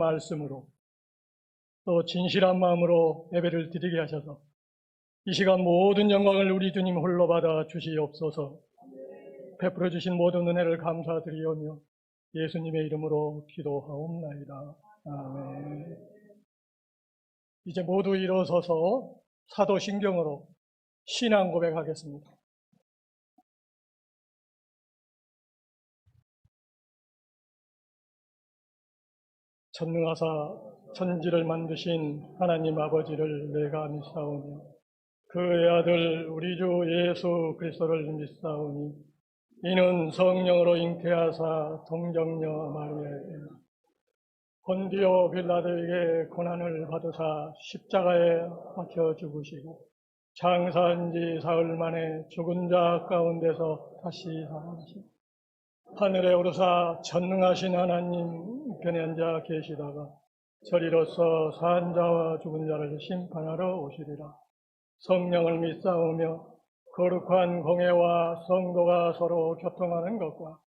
말씀으로 또 진실한 마음으로 예배를 드리게 하셔서 이 시간 모든 영광을 우리 주님 홀로 받아 주시옵소서. 베풀어 주신 모든 은혜를 감사드리오며 예수님의 이름으로 기도하옵나이다. 아멘. 이제 모두 일어서서 사도신경으로 신앙 고백하겠습니다. 전능하사 천지를 만드신 하나님 아버지를 내가 믿사오며 그의 아들 우리 주 예수 그리스도를 믿사오니 이는 성령으로 잉태하사 동정녀 마리아에게 본디오 빌라도에게 고난을 받으사 십자가에 박혀 죽으시고 장사한 지 사흘 만에 죽은 자 가운데서 다시 살아나시고 하늘에 오르사 전능하신 하나님 편에 앉아 계시다가 저리로서 산 자와 죽은 자를 심판하러 오시리라. 성령을 믿사오며 거룩한 공회와 성도가 서로 교통하는 것과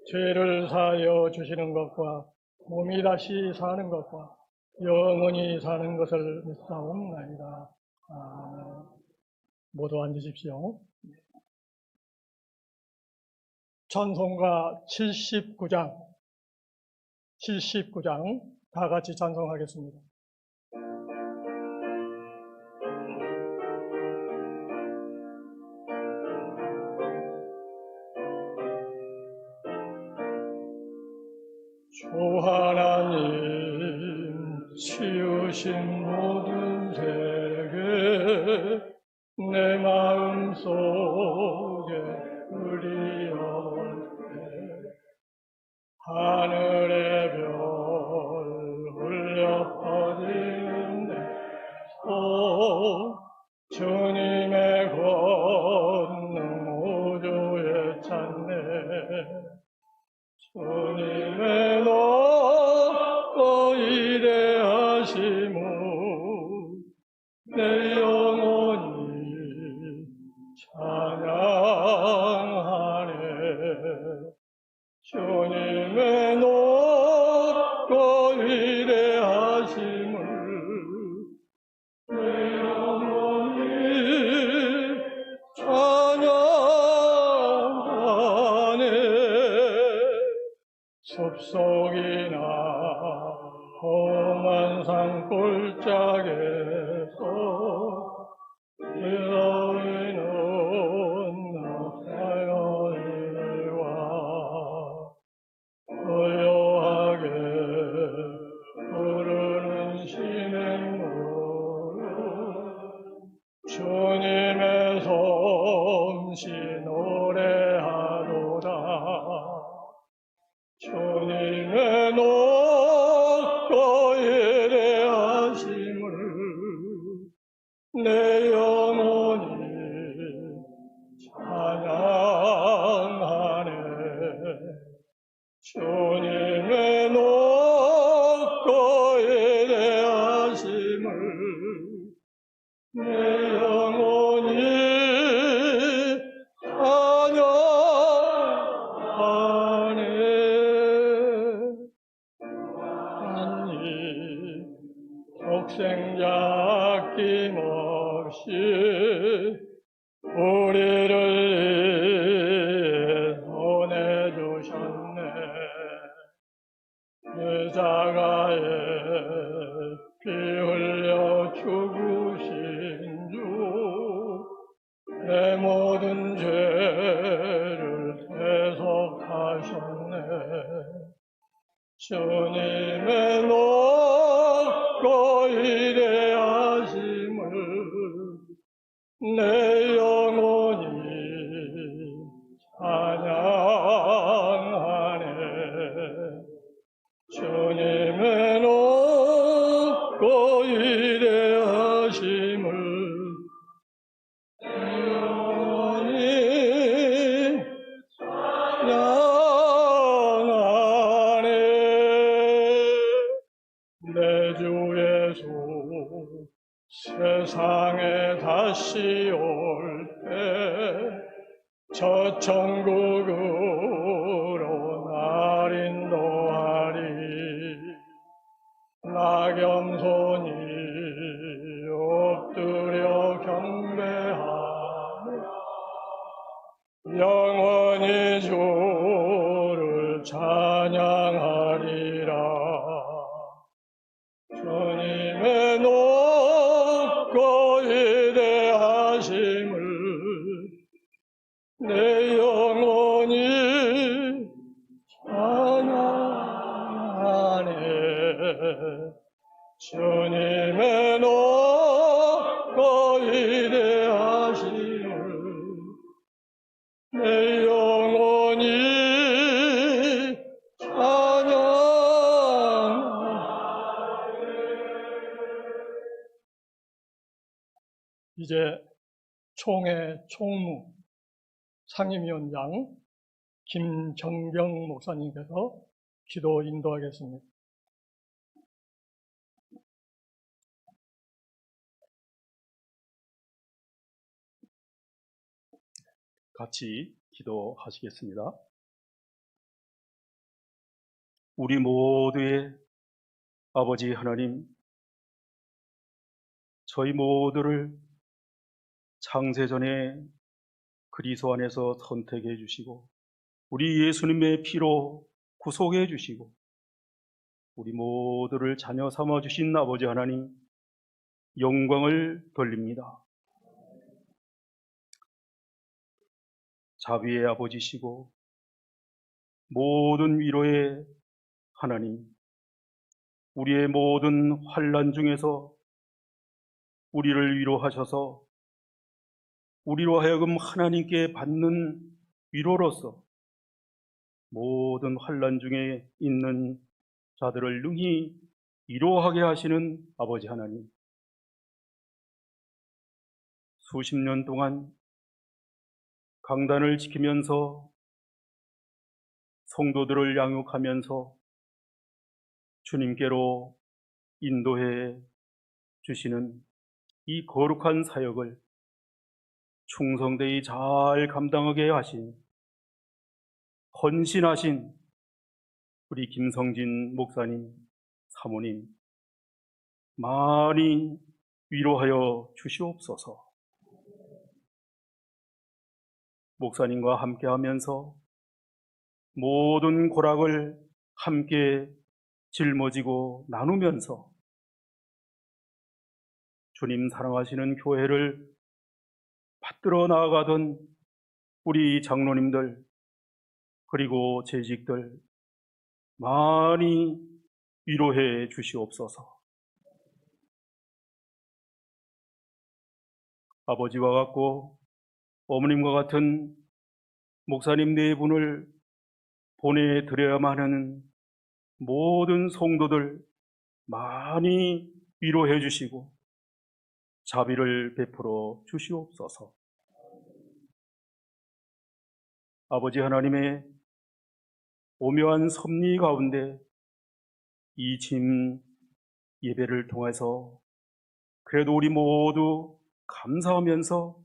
죄를 사하여 주시는 것과 몸이 다시 사는 것과 영원히 사는 것을 믿사옵나이다. 아멘. 모두 앉으십시오. 찬송가 79장 다 같이 찬송하겠습니다. 주 하나님 지으신 모든 세계 내 마음속에 그리워할 때 하늘의 별 울려 퍼지는 데서 주님의 권능 우주에 찾네. 주님의 높고 위대하심을 내 영혼이 찬양하네. 주님의 높고 위대하심을 내 영혼이 찬양하네. 숲속이나 험한 산골짜기에서 기다리는 나사연이와 고요하게 부르는 시냇물 주님의 솜씨 노래하도다. 주님의 높고 위대하심을 내 영혼이 찬양하네. 주님의 높고 위대하심을 내 영혼이 찬양하네. 독생자 아낌없이 우리를 위해 보내주셨네. 십자가에 피 흘려 죽으신 주 내 모든 죄를 대속하셨네. 주님의 높고 위대하심을 내 영혼이 찬양하네. 주님의 높고 위대하심을 내 영혼이 찬양하네. 내 주 예수 세상에 다시 올 때 저 천국으로 날 인도하리. 겸손히 엎드려 경배하며 영원히 주를 찬양하리라. 주님의 높고 위대하심을 내 영혼이 찬양하네. 주님의 높고 위대하심을 내 영혼이 찬양하네. 이제 총회 총무 상임위원장 김정경 목사님께서 기도 인도하겠습니다. 같이 기도하시겠습니다. 우리 모두의 아버지 하나님, 저희 모두를 창세전에 그리스도 안에서 선택해 주시고 우리 예수님의 피로 구속해 주시고 우리 모두를 자녀 삼아 주신 아버지 하나님, 영광을 돌립니다. 자비의 아버지시고 모든 위로의 하나님, 우리의 모든 환난 중에서 우리를 위로하셔서 우리로 하여금 하나님께 받는 위로로서 모든 환난 중에 있는 자들을 능히 위로하게 하시는 아버지 하나님, 수십 년 동안 강단을 지키면서 성도들을 양육하면서 주님께로 인도해 주시는 이 거룩한 사역을 충성되이 잘 감당하게 하신 헌신하신 우리 김성진 목사님, 사모님 많이 위로하여 주시옵소서. 목사님과 함께 하면서 모든 고락을 함께 짊어지고 나누면서 주님 사랑하시는 교회를 받들어 나아가던 우리 장로님들 그리고 재직들 많이 위로해 주시옵소서. 아버지와 같고 어머님과 같은 목사님 네 분을 보내드려야만 하는 모든 성도들 많이 위로해 주시고 자비를 베풀어 주시옵소서. 아버지 하나님의 오묘한 섭리 가운데 이 진 예배를 통해서 그래도 우리 모두 감사하면서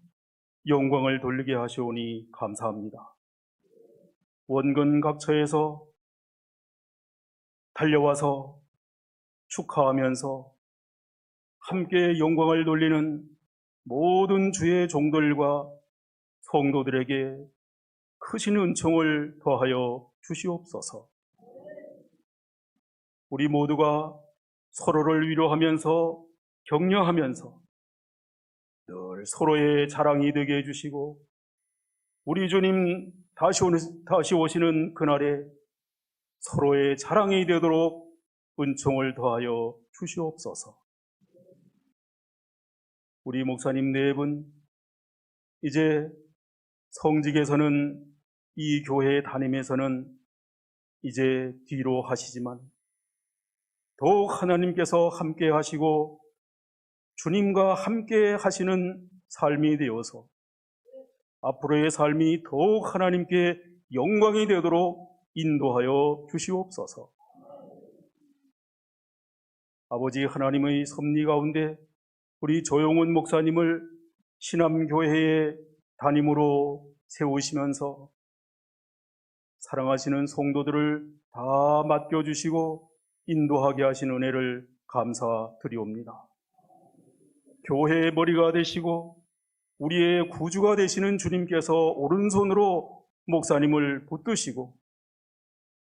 영광을 돌리게 하시오니 감사합니다. 원근 각처에서 달려와서 축하하면서 함께 영광을 돌리는 모든 주의 종들과 성도들에게 크신 은총을 더하여 주시옵소서. 우리 모두가 서로를 위로하면서 격려하면서 늘 서로의 자랑이 되게 해주시고 우리 주님 다시 오시는 그날에 서로의 자랑이 되도록 은총을 더하여 주시옵소서. 우리 목사님 네 분 이제 성직에서는 이 교회에 다니면서는 이제 뒤로 하시지만 더욱 하나님께서 함께 하시고 주님과 함께 하시는 삶이 되어서 앞으로의 삶이 더욱 하나님께 영광이 되도록 인도하여 주시옵소서. 아버지 하나님의 섭리 가운데 우리 조용훈 목사님을 신암교회의 담임으로 세우시면서 사랑하시는 성도들을 다 맡겨주시고 인도하게 하신 은혜를 감사드리옵니다. 교회의 머리가 되시고 우리의 구주가 되시는 주님께서 오른손으로 목사님을 붙드시고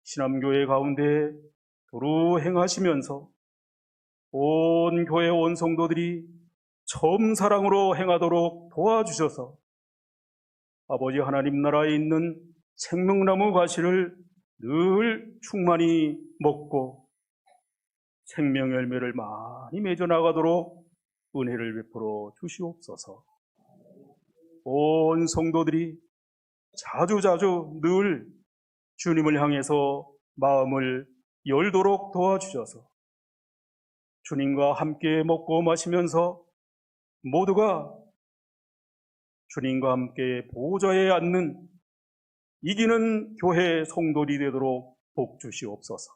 신암교회 가운데 도로 행하시면서 온 교회 온 성도들이 처음 사랑으로 행하도록 도와주셔서 아버지 하나님 나라에 있는 생명나무 과실을 늘 충만히 먹고 생명 열매를 많이 맺어 나가도록 은혜를 베풀어 주시옵소서. 온 성도들이 자주자주 늘 주님을 향해서 마음을 열도록 도와주셔서 주님과 함께 먹고 마시면서 모두가 주님과 함께 보좌에 앉는 이기는 교회 성도들이 되도록 복 주시옵소서.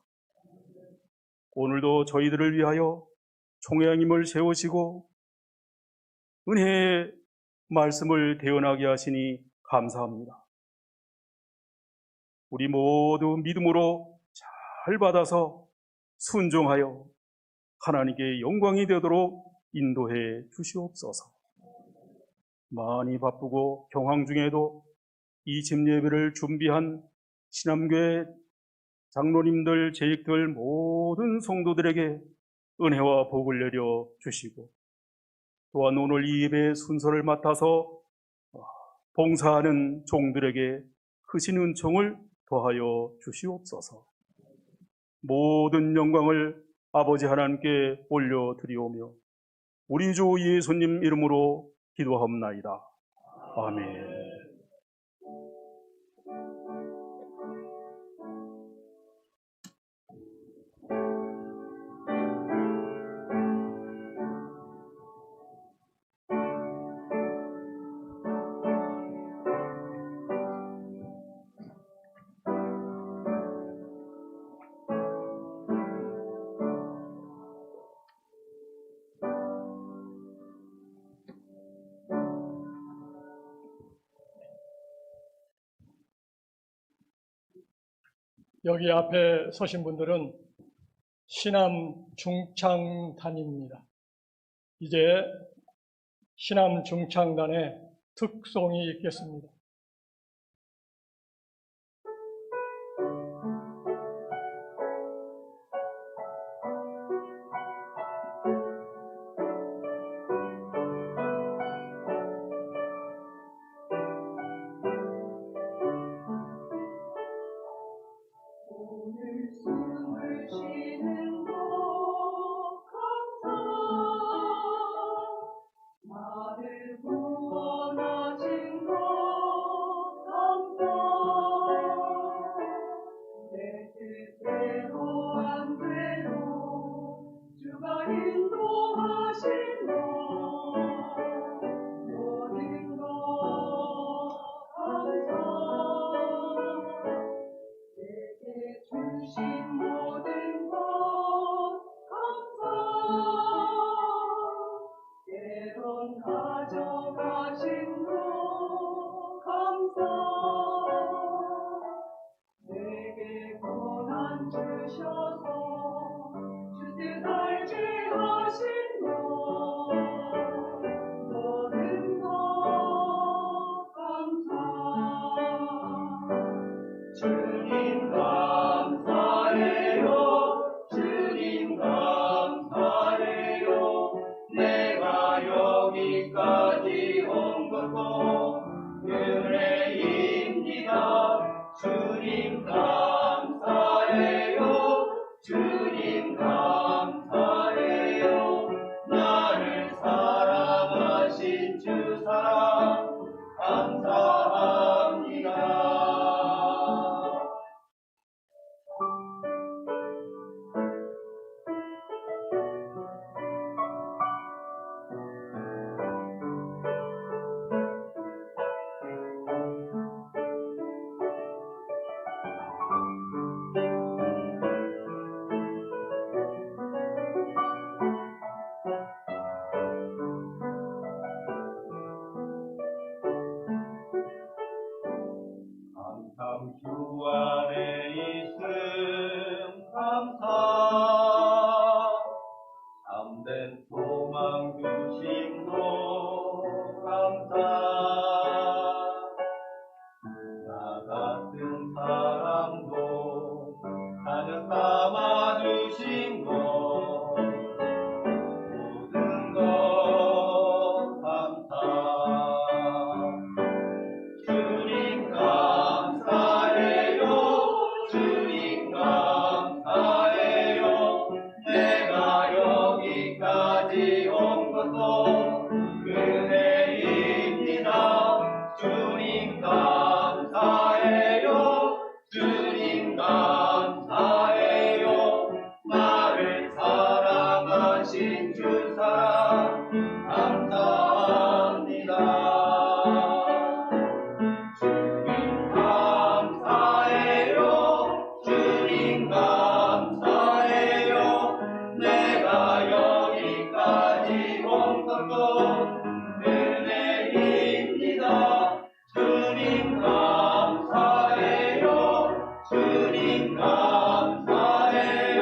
오늘도 저희들을 위하여 총회장님을 세우시고 은혜의 말씀을 대언하게 하시니 감사합니다. 우리 모두 믿음으로 잘 받아서 순종하여 하나님께 영광이 되도록 인도해 주시옵소서. 많이 바쁘고 경황 중에도 이 집 예배를 준비한 신암교회 장로님들, 재직들 모든 성도들에게 은혜와 복을 내려 주시고 또한 오늘 이 예배 순서를 맡아서 봉사하는 종들에게 크신 은총을 더하여 주시옵소서. 모든 영광을 아버지 하나님께 올려드리오며 우리 주 예수님 이름으로 기도하옵나이다. 아멘. 여기 앞에 서신 분들은 신암 중창단입니다. 이제 신암 중창단의 특송이 있겠습니다. 오늘 숨을 쉬는 것 감사, 나를 구원하신 것 감사, 내 뜻대로 안 되도 주가 인도하신 것 모든 것 감사, 내게 주신 모든 것 감사, 때론 가져가신 것 감사, 내게 고난 주셔서 주 뜻 알게 하신 것 모든 것 감사. 주님 감사해요. 주님 감사해요. 내가 여기까지 온 것도 은혜입니다. 주님 감사해요. 주님 감사해요. 나를 사랑하신 주 사랑 감사합니다. 주 안에 있음 감사, 참된 소망 주심도 감사. 나 같은 사람도 가득 담아주신 것 모든 것 감사. 주님 감사해요. 주님 감사해요. 내가 여기까지 온 것도 은혜입니다. 주님 감사해요. 주님 감사해요. 나를 사랑하신 주 사랑 감사합니다. 주님 감사해요. 주님 감사해요. 내가 여기까지 온 것도 은혜입니다. 주님 감사해요. 주님 감사해요.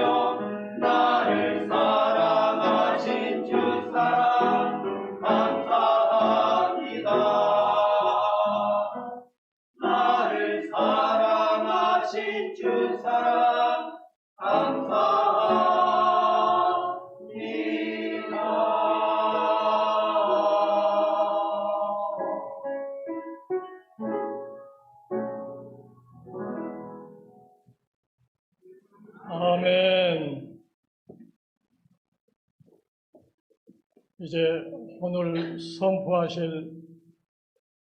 나를 사랑하신 주 사랑 감사합니다. 나를 사랑하신 주 사랑 아멘. 이제 오늘 선포하실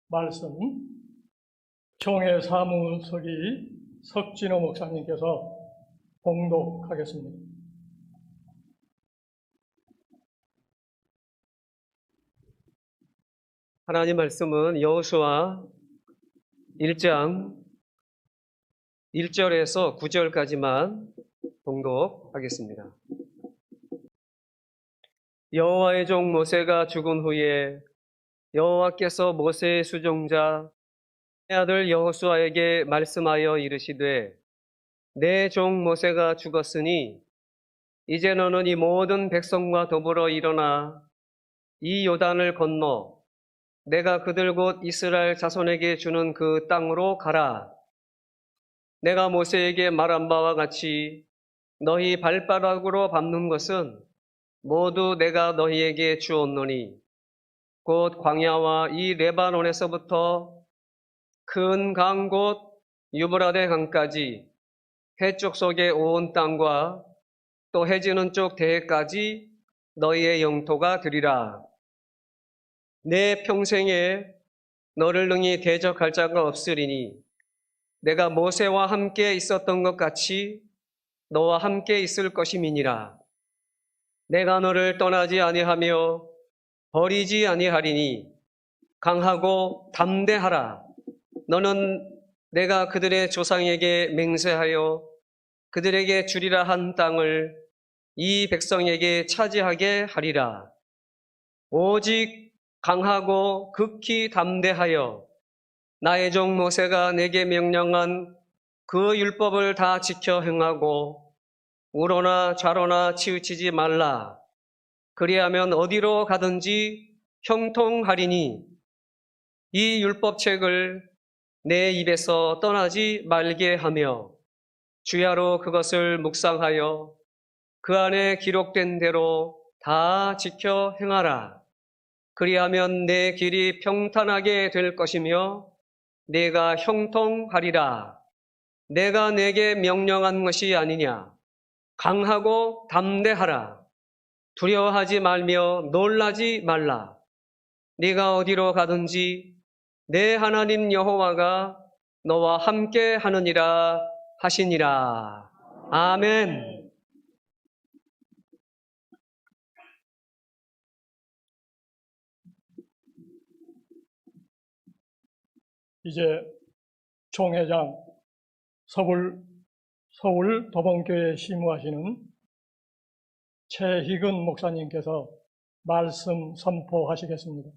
말씀 총회 사무서기 석진호 목사님께서 봉독하겠습니다. 하나님 말씀은 여호수아 1장 1절에서 9절까지만 봉독하겠습니다. 여호와의 종 모세가 죽은 후에 여호와께서 모세의 수종자 내 아들 여호수아에게 말씀하여 이르시되 내 종 모세가 죽었으니 이제 너는 이 모든 백성과 더불어 일어나 이 요단을 건너 내가 그들 곧 이스라엘 자손에게 주는 그 땅으로 가라. 내가 모세에게 말한 바와 같이 너희 발바닥으로 밟는 것은 모두 내가 너희에게 주었노니 곧 광야와 이 레바논에서부터 큰 강 곧 유브라데 강까지 해쪽 속의 온 땅과 또 해지는 쪽 대해까지 너희의 영토가 되리라. 내 평생에 너를 능히 대적할 자가 없으리니 내가 모세와 함께 있었던 것 같이 너와 함께 있을 것임이니라. 내가 너를 떠나지 아니하며 버리지 아니하리니 강하고 담대하라. 너는 내가 그들의 조상에게 맹세하여 그들에게 주리라 한 땅을 이 백성에게 차지하게 하리라. 오직 강하고 극히 담대하여 나의 종 모세가 내게 명령한 그 율법을 다 지켜 행하고 우로나 좌로나 치우치지 말라. 그리하면 어디로 가든지 형통하리니 이 율법책을 내 입에서 떠나지 말게 하며 주야로 그것을 묵상하여 그 안에 기록된 대로 다 지켜 행하라. 그리하면 내 길이 평탄하게 될 것이며 내가 형통하리라. 내가 내게 명령한 것이 아니냐. 강하고 담대하라. 두려워하지 말며 놀라지 말라. 네가 어디로 가든지 내 하나님 여호와가 너와 함께 하느니라 하시니라. 아멘. 이제 총회장 서울 도봉교회 시무하시는 최희근 목사님께서 말씀 선포하시겠습니다.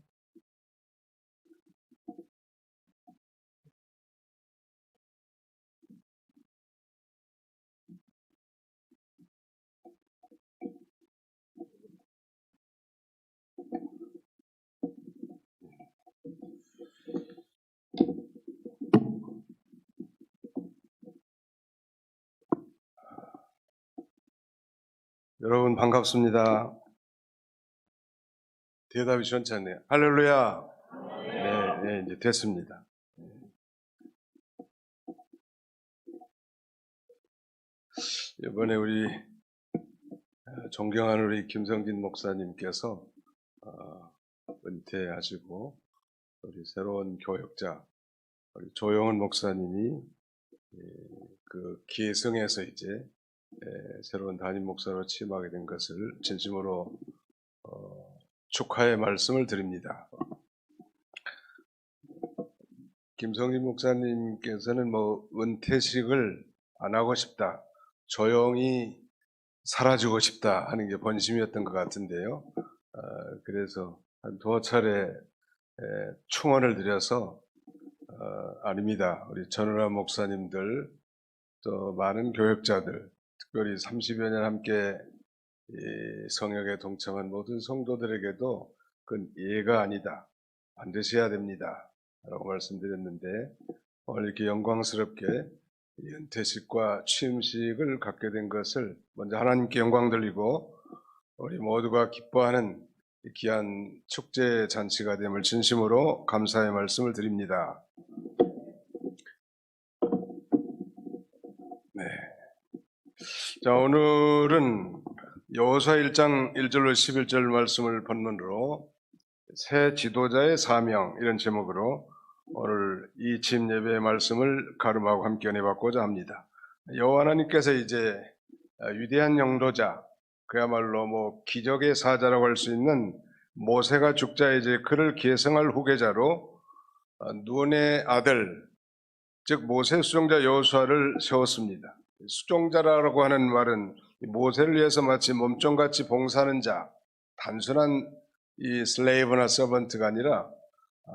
여러분 반갑습니다. 대답이 시원찮네요. 할렐루야. 네, 이제 됐습니다. 이번에 우리 존경하는 우리 김성진 목사님께서 은퇴하시고 우리 새로운 교역자 우리 조영은 목사님이 그 기성에서 이제 새로운 담임 목사로 취임하게 된 것을 진심으로 축하의 말씀을 드립니다. 김성진 목사님께서는 뭐 은퇴식을 안 하고 싶다, 조용히 사라지고 싶다 하는 게 본심이었던 것 같은데요. 그래서 한 두어 차례 충언을 드려서 아닙니다. 우리 전원아 목사님들 또 많은 교역자들 특별히 30여 년 함께 이 성역에 동참한 모든 성도들에게도 그건 예가 아니다. 반드시 해야 됩니다. 라고 말씀드렸는데 오늘 이렇게 영광스럽게 은퇴식과 취임식을 갖게 된 것을 먼저 하나님께 영광 돌리고 우리 모두가 기뻐하는 귀한 축제 잔치가 됨을 진심으로 감사의 말씀을 드립니다. 네. 자, 오늘은 여호수아 1장 1절로 11절 말씀을 본문으로 새 지도자의 사명 이런 제목으로 오늘 이 취임 예배의 말씀을 가름하고 함께 은혜받고자 합니다. 여호와 하나님께서 이제 위대한 영도자, 그야말로 뭐 기적의 사자라고 할 수 있는 모세가 죽자 이제 그를 계승할 후계자로 눈의 아들, 즉 모세 수종자 여호수아를 세웠습니다. 수종자라고 하는 말은 모세를 위해서 마치 몸종같이 봉사하는 자, 단순한 이 슬레이브나 서번트가 아니라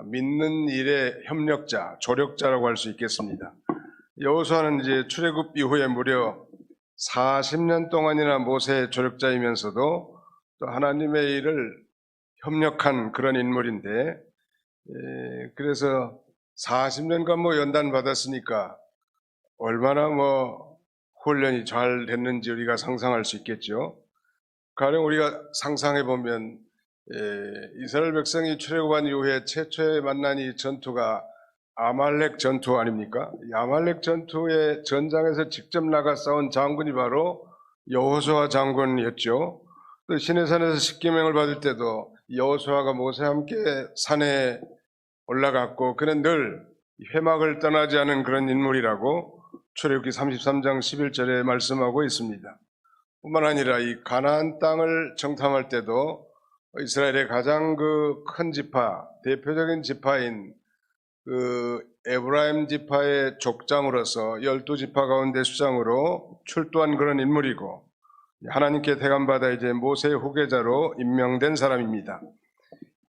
믿는 일의 협력자, 조력자라고 할 수 있겠습니다. 여호수아는 이제 출애굽 이후에 무려 40년 동안이나 모세의 조력자이면서도 또 하나님의 일을 협력한 그런 인물인데, 그래서 40년간 뭐 연단 받았으니까 얼마나 뭐 훈련이 잘 됐는지 우리가 상상할 수 있겠죠. 가령 우리가 상상해 보면 이스라엘 백성이 출애굽한 이후에 최초에 만난 이 전투가 아말렉 전투 아닙니까? 이 아말렉 전투의 전장에서 직접 나가 싸운 장군이 바로 여호수아 장군이었죠. 또 시내산에서 십계명을 받을 때도 여호수아가 모세와 함께 산에 올라갔고 그는 늘 회막을 떠나지 않은 그런 인물이라고 출애굽기 33장 11절에 말씀하고 있습니다. 뿐만 아니라 이 가나안 땅을 정탐할 때도 이스라엘의 가장 그 큰 지파, 대표적인 지파인 그 에브라임 지파의 족장으로서 12지파 가운데 수장으로 출두한 그런 인물이고 하나님께 대감받아 이제 모세의 후계자로 임명된 사람입니다.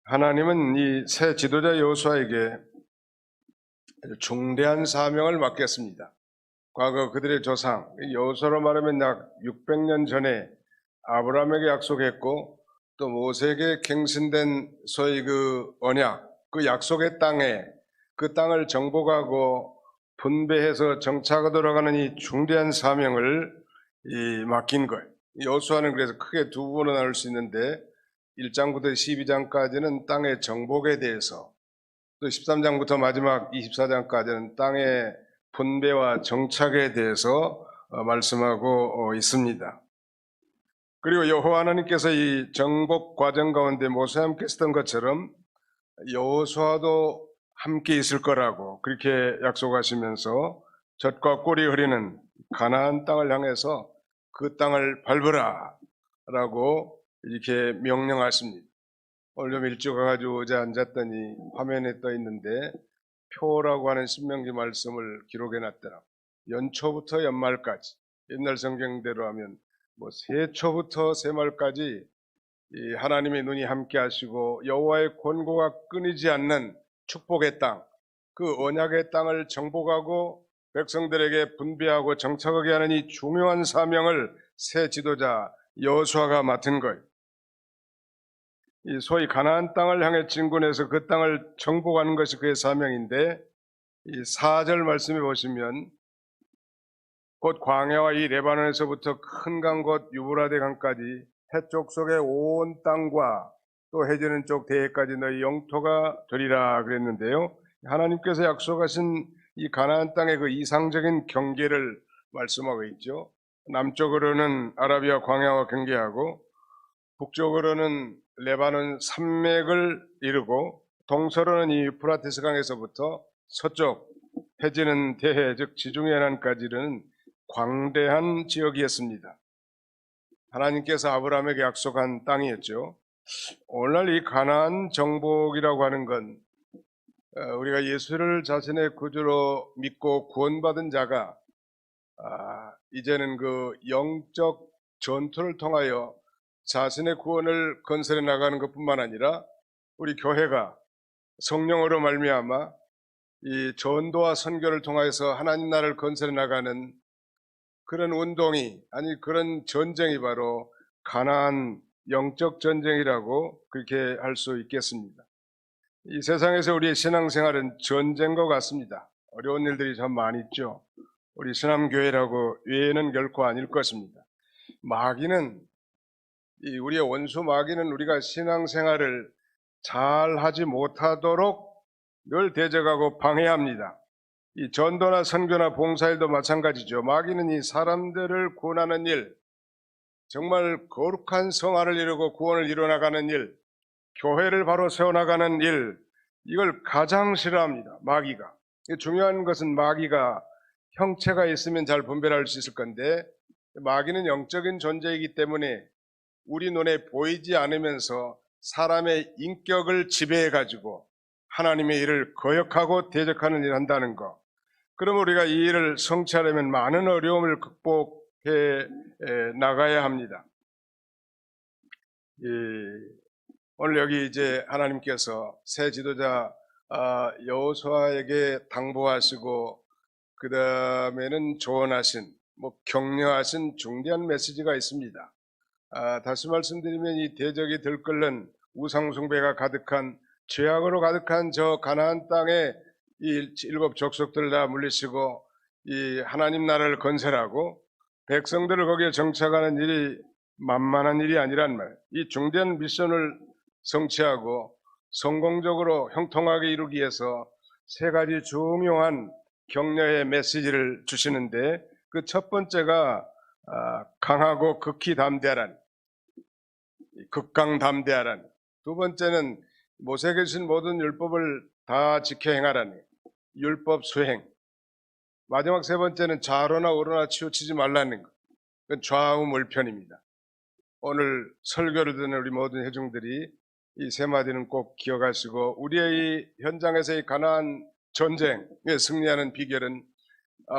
하나님은 이 새 지도자 여호수아에게 중대한 사명을 맡겼습니다. 과거 그들의 조상 여호수아로 말하면 약 600년 전에 아브라함에게 약속했고 또 모세에게 갱신된 소위 그 언약, 그 약속의 땅에 그 땅을 정복하고 분배해서 정착하도록 하는 이 중대한 사명을 맡긴 거예요. 여호수아는 그래서 크게 두 부분으로 나눌 수 있는데 1장부터 12장까지는 땅의 정복에 대해서, 또 13장부터 마지막 24장까지는 땅의 분배와 정착에 대해서 말씀하고 있습니다. 그리고 여호와 하나님께서 이 정복 과정 가운데 모세와 함께 있었던 것처럼 여호수아도 함께 있을 거라고 그렇게 약속하시면서 젖과 꿀이 흐르는 가나안 땅을 향해서 그 땅을 밟으라 라고 이렇게 명령하십니다. 오늘 좀 일찍 와가지고 어제 앉았더니 화면에 떠 있는데 표라고 하는 신명기 말씀을 기록해 놨더라. 연초부터 연말까지, 옛날 성경대로 하면 뭐 새초부터 새말까지 이 하나님의 눈이 함께 하시고 여호와의 권고가 끊이지 않는 축복의 땅, 그 언약의 땅을 정복하고 백성들에게 분배하고 정착하게 하는 이 중요한 사명을 새 지도자 여호수아가 맡은 거예요. 이 소위 가나안 땅을 향해 진군해서 그 땅을 정복하는 것이 그의 사명인데, 이 4절 말씀해 보시면 곧 광야와 이 레바논에서부터 큰 강 곧 유브라데 강까지 해쪽 속의 온 땅과 또 해지는 쪽 대해까지 너희 영토가 되리라 그랬는데요. 하나님께서 약속하신 이 가나안 땅의 그 이상적인 경계를 말씀하고 있죠. 남쪽으로는 아라비아 광야와 경계하고 북쪽으로는 레바논 산맥을 이루고 동서로는 이 유프라테스 강에서부터 서쪽 해지는 대해 즉 지중해 해안까지는 광대한 지역이었습니다. 하나님께서 아브라함에게 약속한 땅이었죠. 오늘날 이 가나안 정복이라고 하는 건 우리가 예수를 자신의 구주로 믿고 구원받은 자가 이제는 그 영적 전투를 통하여 자신의 구원을 건설해 나가는 것뿐만 아니라 우리 교회가 성령으로 말미암아 이 전도와 선교를 통해서 하나님 나라를 건설해 나가는 그런 운동이 아니 그런 전쟁이 바로 가나안 영적 전쟁이라고 그렇게 할 수 있겠습니다. 이 세상에서 우리의 신앙생활은 전쟁과 같습니다. 어려운 일들이 참 많이 있죠. 우리 신암교회라고 외에는 결코 아닐 것입니다. 마귀는 우리의 원수 마귀는 우리가 신앙생활을 잘 하지 못하도록 늘 대적하고 방해합니다. 이 전도나 선교나 봉사일도 마찬가지죠. 마귀는 이 사람들을 구원하는 일, 정말 거룩한 성화를 이루고 구원을 이뤄나가는 일, 교회를 바로 세워나가는 일, 이걸 가장 싫어합니다. 마귀가. 중요한 것은 마귀가 형체가 있으면 잘 분별할 수 있을 건데 마귀는 영적인 존재이기 때문에 우리 눈에 보이지 않으면서 사람의 인격을 지배해가지고 하나님의 일을 거역하고 대적하는 일을 한다는 것. 그럼 우리가 이 일을 성취하려면 많은 어려움을 극복해 나가야 합니다. 오늘 여기 이제 하나님께서 새 지도자 여호수아에게 당부하시고 그 다음에는 조언하신 격려하신 중대한 메시지가 있습니다. 다시 말씀드리면 이 대적이 들끓는 우상숭배가 가득한 죄악으로 가득한 저 가나안 땅에 이 7 족속들을 다 물리치고 이 하나님 나라를 건설하고 백성들을 거기에 정착하는 일이 만만한 일이 아니란 말. 이 중대한 미션을 성취하고 성공적으로 형통하게 이루기 위해서 세 가지 중요한 격려의 메시지를 주시는데 그 첫 번째가 강하고 극히 담대하라는, 극강담대하라는. 두 번째는 모세에게 주신 모든 율법을 다 지켜 행하라는 율법 수행. 마지막 세 번째는 좌로나 우로나 치우치지 말라는 것. 그건 좌우물편입니다. 오늘 설교를 듣는 우리 모든 회중들이 이 세 마디는 꼭 기억하시고 우리의 이 현장에서 이 가나안 전쟁에 승리하는 비결은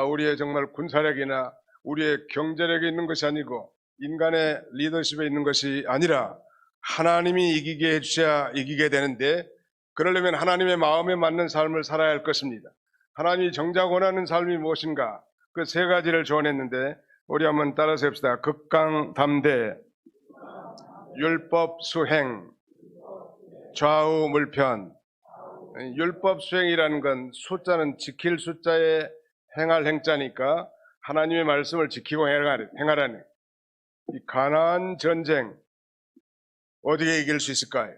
우리의 정말 군사력이나 우리의 경제력에 있는 것이 아니고 인간의 리더십에 있는 것이 아니라 하나님이 이기게 해주셔야 이기게 되는데 그러려면 하나님의 마음에 맞는 삶을 살아야 할 것입니다. 하나님이 정작 원하는 삶이 무엇인가? 그 세 가지를 조언했는데 우리 한번 따라서 해봅시다. 극강담대, 율법 수행, 좌우물편. 율법 수행이라는 건 숫자는 지킬 숫자에 행할 행자니까 하나님의 말씀을 지키고 행하라는. 이 가나안 전쟁 어떻게 이길 수 있을까요?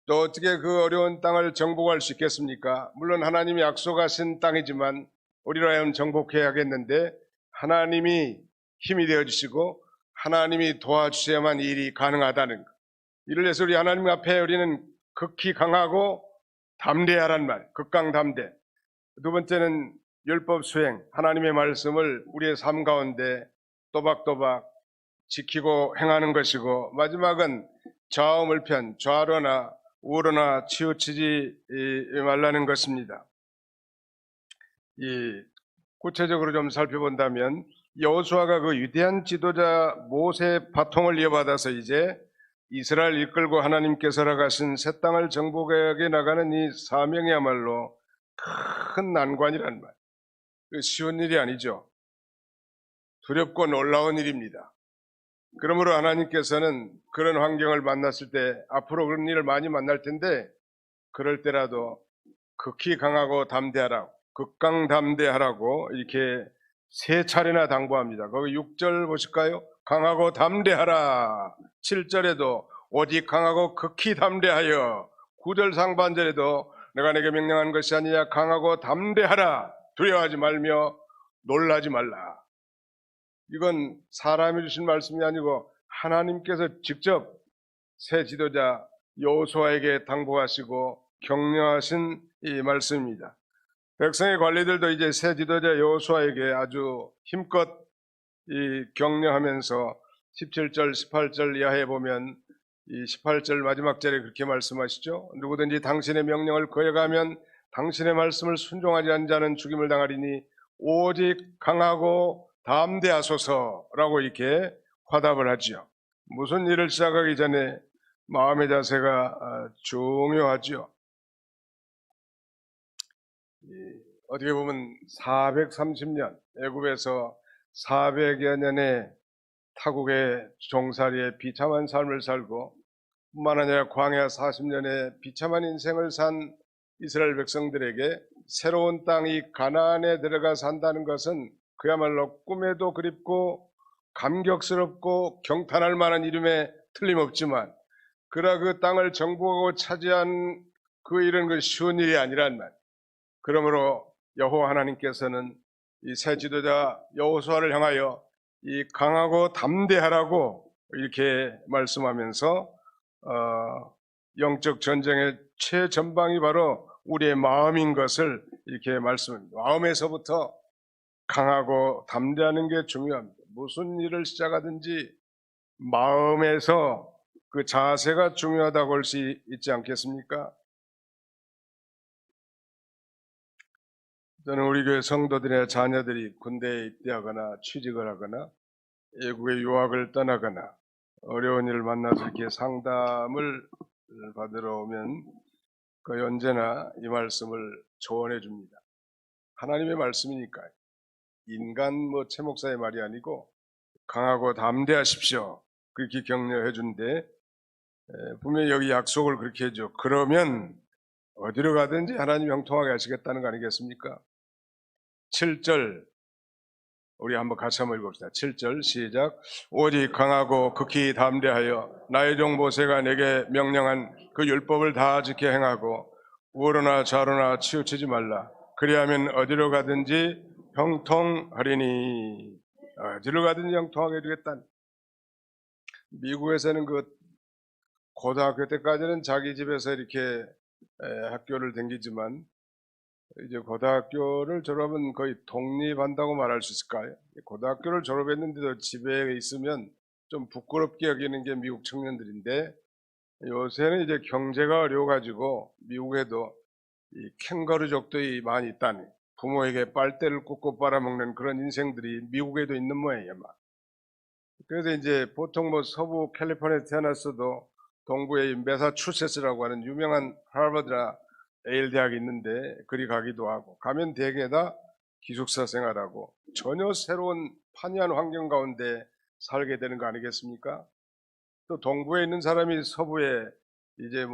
또 어떻게 그 어려운 땅을 정복할 수 있겠습니까? 물론 하나님이 약속하신 땅이지만 우리로 하여금 정복해야겠는데 하나님이 힘이 되어주시고 하나님이 도와주셔야만 이 일이 가능하다는 것. 이를 위해서 우리 하나님 앞에 우리는 극히 강하고 담대하란 말, 극강담대. 두 번째는 율법 수행, 하나님의 말씀을 우리의 삶 가운데 또박또박 지키고 행하는 것이고 마지막은 좌우물편, 좌로나 우로나 치우치지 말라는 것입니다. 구체적으로 좀 살펴본다면 여호수아가 그 위대한 지도자 모세의 바통을 이어받아서 이제 이스라엘 이끌고 하나님께서 허락하신 새 땅을 정복하게 나가는 이 사명이야말로 큰 난관이란 말. 쉬운 일이 아니죠. 두렵고 놀라운 일입니다. 그러므로 하나님께서는 그런 환경을 만났을 때 앞으로 그런 일을 많이 만날 텐데 그럴 때라도 극히 강하고 담대하라고, 극강담대하라고 이렇게 세 차례나 당부합니다. 거기 6절 보실까요? 강하고 담대하라. 7절에도 오직 강하고 극히 담대하여. 9절 상반절에도 내가 내게 명령한 것이 아니냐 강하고 담대하라. 두려워하지 말며 놀라지 말라. 이건 사람이 주신 말씀이 아니고 하나님께서 직접 새 지도자 여호수아에게 당부하시고 격려하신 이 말씀입니다. 백성의 관리들도 이제 새 지도자 여호수아에게 아주 힘껏 격려하면서 17절, 18절 이하에 보면 이 18절 마지막 절에 그렇게 말씀하시죠. 누구든지 당신의 명령을 거역하면 당신의 말씀을 순종하지 않는 자는 죽임을 당하리니 오직 강하고 담대하소서라고 이렇게 화답을 하지요. 무슨 일을 시작하기 전에 마음의 자세가 중요하죠. 어떻게 보면 430년, 애굽에서 400여 년의 타국의 종살이의 비참한 삶을 살고 뿐만 아니라 광야 40년의 비참한 인생을 산 이스라엘 백성들에게 새로운 땅이 가나안에 들어가 산다는 것은 그야말로 꿈에도 그립고 감격스럽고 경탄할 만한 이름에 틀림없지만 그러나 그 땅을 정복하고 차지한 그 일은 그 쉬운 일이 아니란 말. 그러므로 여호와 하나님께서는 이 새 지도자 여호수아를 향하여 이 강하고 담대하라고 이렇게 말씀하면서 영적 전쟁의 최전방이 바로 우리의 마음인 것을 이렇게 말씀합니다. 마음에서부터 강하고 담대하는 게 중요합니다. 무슨 일을 시작하든지 마음에서 그 자세가 중요하다고 할 수 있지 않겠습니까? 저는 우리 교회 성도들의 자녀들이 군대에 입대하거나 취직을 하거나 외국에 유학을 떠나거나 어려운 일을 만나서 이렇게 상담을 받으러 오면 그 언제나 이 말씀을 조언해 줍니다. 하나님의 말씀이니까 인간 최 목사의 말이 아니고 강하고 담대하십시오. 그렇게 격려해 준데 분명히 여기 약속을 그렇게 해줘. 그러면 어디로 가든지 하나님 형통하게 하시겠다는 거 아니겠습니까? 7절 우리 한번 같이 한번 읽읍시다. 7절 시작. 오직 강하고 극히 담대하여 나의 종 모세가 내게 명령한 그 율법을 다 지켜 행하고 우로나 좌로나 치우치지 말라. 그리하면 어디로 가든지 형통하리니. 어디로 가든지 형통하게 해주겠다. 미국에서는 그 고등학교 때까지는 자기 집에서 이렇게 학교를 다니지만 이제 고등학교를 졸업하면 거의 독립한다고 말할 수 있을까요? 고등학교를 졸업했는데도 집에 있으면 좀 부끄럽게 여기는 게 미국 청년들인데 요새는 이제 경제가 어려워가지고 미국에도 이 캥거루족들이 많이 있다니 부모에게 빨대를 꽂고 빨아먹는 그런 인생들이 미국에도 있는 모양이에요. 그래서 이제 보통 서부 캘리포니아에 태어났어도 동부의 매사추세츠라고 하는 유명한 하버드나 에일 대학이 있는데 그리 가기도 하고 가면 대개 다 기숙사 생활하고 전혀 새로운 판이한 환경 가운데 살게 되는 거 아니겠습니까? 또 동부에 있는 사람이 서부에 이제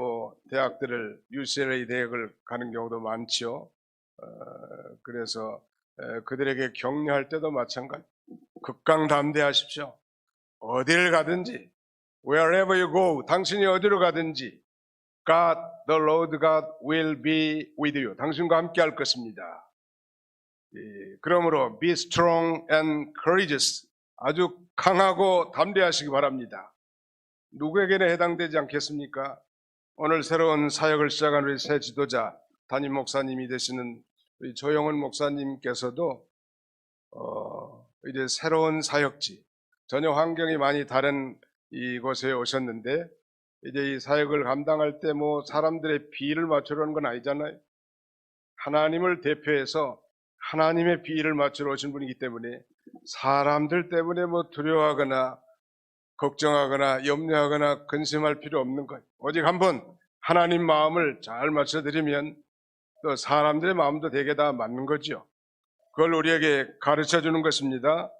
대학들을 UCLA 대학을 가는 경우도 많지요. 그래서 그들에게 격려할 때도 마찬가지. 극강담대하십시오. 어디를 가든지 wherever you go, 당신이 어디로 가든지 God, the Lord God will be with you. 당신과 함께 할 것입니다. 그러므로 be strong and courageous. 아주 강하고 담대하시기 바랍니다. 누구에게나 해당되지 않겠습니까? 오늘 새로운 사역을 시작한 우리 새 지도자, 담임 목사님이 되시는 우리 조영은 목사님께서도 이제 새로운 사역지, 전혀 환경이 많이 다른 이곳에 오셨는데 이제 이 사역을 감당할 때 사람들의 비위를 맞추려는 건 아니잖아요. 하나님을 대표해서 하나님의 비위를 맞추러 오신 분이기 때문에 사람들 때문에 두려워하거나 걱정하거나 염려하거나 근심할 필요 없는 거예요. 오직 한번 하나님 마음을 잘 맞춰드리면 또 사람들의 마음도 되게 다 맞는 거죠. 그걸 우리에게 가르쳐 주는 것입니다.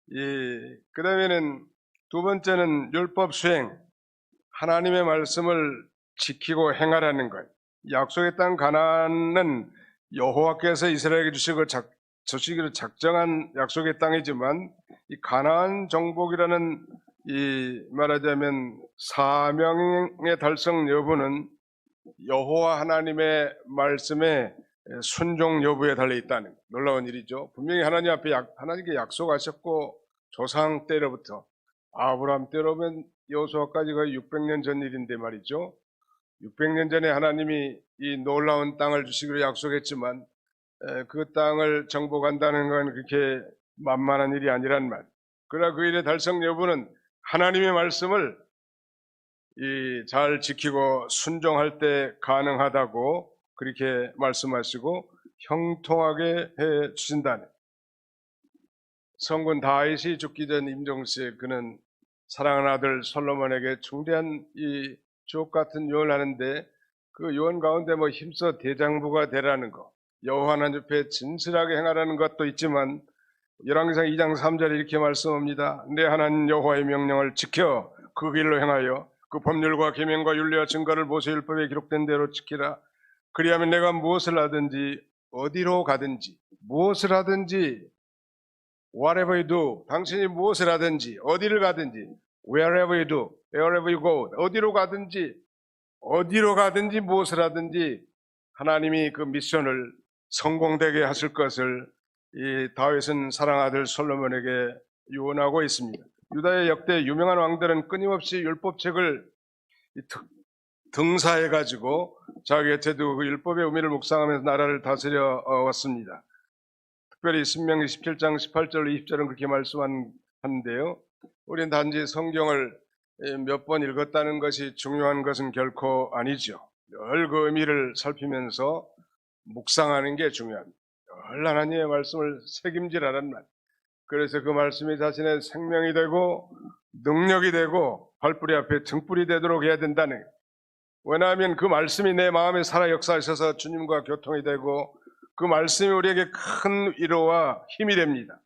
그 다음에는 두 번째는 율법 수행. 하나님의 말씀을 지키고 행하라는 거예요. 약속의 땅 가나안은 여호와께서 이스라엘에게 주신 그 주시기로 작정한 약속의 땅이지만 이 가나안 정복이라는 이 말하자면 사명의 달성 여부는 여호와 하나님의 말씀에 순종 여부에 달려 있다는 놀라운 일이죠. 분명히 하나님 앞에 하나님께 약속하셨고 조상 때로부터 아브라함 때로면 여호수아까지 거의 600년 전 일인데 말이죠. 600년 전에 하나님이 이 놀라운 땅을 주시기로 약속했지만 그 땅을 정복한다는 건 그렇게 만만한 일이 아니란 말. 그러나 그 일의 달성 여부는 하나님의 말씀을 잘 지키고 순종할 때 가능하다고 그렇게 말씀하시고 형통하게 해 주신다네. 성군 다윗이 죽기 전 임종시에 그는 사랑하는 아들 솔로몬에게 중대한 이 주옥 같은 유언을 하는데 그 유언 가운데 뭐 힘써 대장부가 되라는 거, 여호와 하나님 앞에 진실하게 행하라는 것도 있지만 열왕기상 2장 3절에 이렇게 말씀합니다. 내 하나님 여호와의 명령을 지켜 그 길로 행하여 그 법률과 계명과 윤리와 증거를 모세율법에 기록된 대로 지키라. 그리하면 내가 무엇을 하든지 어디로 가든지 무엇을 하든지 whatever you do, 당신이 무엇을 하든지 어디를 가든지 wherever you do, wherever you go, 어디로 가든지 무엇을 하든지 하나님이 그 미션을 성공되게 하실 것을 이 다윗은 사랑하는 아들 솔로몬에게 유언하고 있습니다. 유다의 역대 유명한 왕들은 끊임없이 율법책을 등사해가지고 자기 곁에도 그 율법의 의미를 묵상하면서 나라를 다스려 왔습니다. 특별히 신명기 17장 18절 20절은 그렇게 말씀하는데요. 우리는 단지 성경을 몇 번 읽었다는 것이 중요한 것은 결코 아니죠. 늘 그 의미를 살피면서 묵상하는 게 중요합니다. 늘 하나님의 말씀을 새김질하란 말. 그래서 그 말씀이 자신의 생명이 되고 능력이 되고 발뿌리 앞에 등불이 되도록 해야 된다는 거예요. 왜냐하면 그 말씀이 내 마음에 살아 역사하셔서 주님과 교통이 되고 그 말씀이 우리에게 큰 위로와 힘이 됩니다.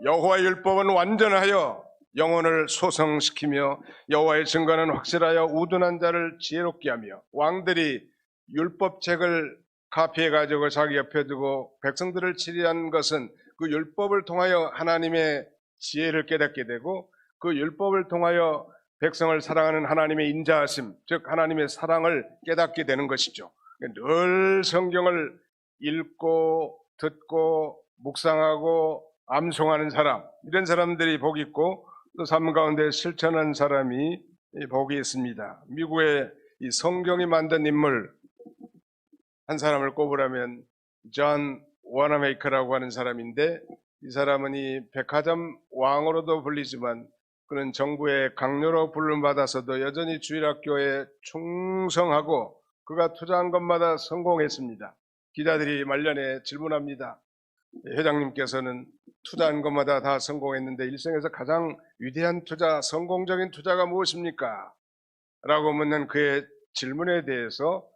여호와의 율법은 완전하여 영혼을 소성시키며 여호와의 증거는 확실하여 우둔한 자를 지혜롭게 하며 왕들이 율법책을 카피해가지고 자기 옆에 두고 백성들을 치리한 것은 그 율법을 통하여 하나님의 지혜를 깨닫게 되고 그 율법을 통하여 백성을 사랑하는 하나님의 인자하심, 즉 하나님의 사랑을 깨닫게 되는 것이죠. 늘 성경을 읽고 듣고 묵상하고 암송하는 사람, 이런 사람들이 복이 있고 또 삶 가운데 실천한 사람이 복이 있습니다. 미국의 이 성경이 만든 인물 한 사람을 꼽으라면 존 워너메이커라고 하는 사람인데 이 사람은 이 백화점 왕으로도 불리지만 그는 정부의 강요로 불름받아서도 여전히 주일학교에 충성하고 그가 투자한 것마다 성공했습니다. 기자들이 말년에 질문합니다. 회장님께서는 투자한 것마다 다 성공했는데 일생에서 가장 위대한 투자, 성공적인 투자가 무엇입니까? 라고 묻는 그의 질문에 대해서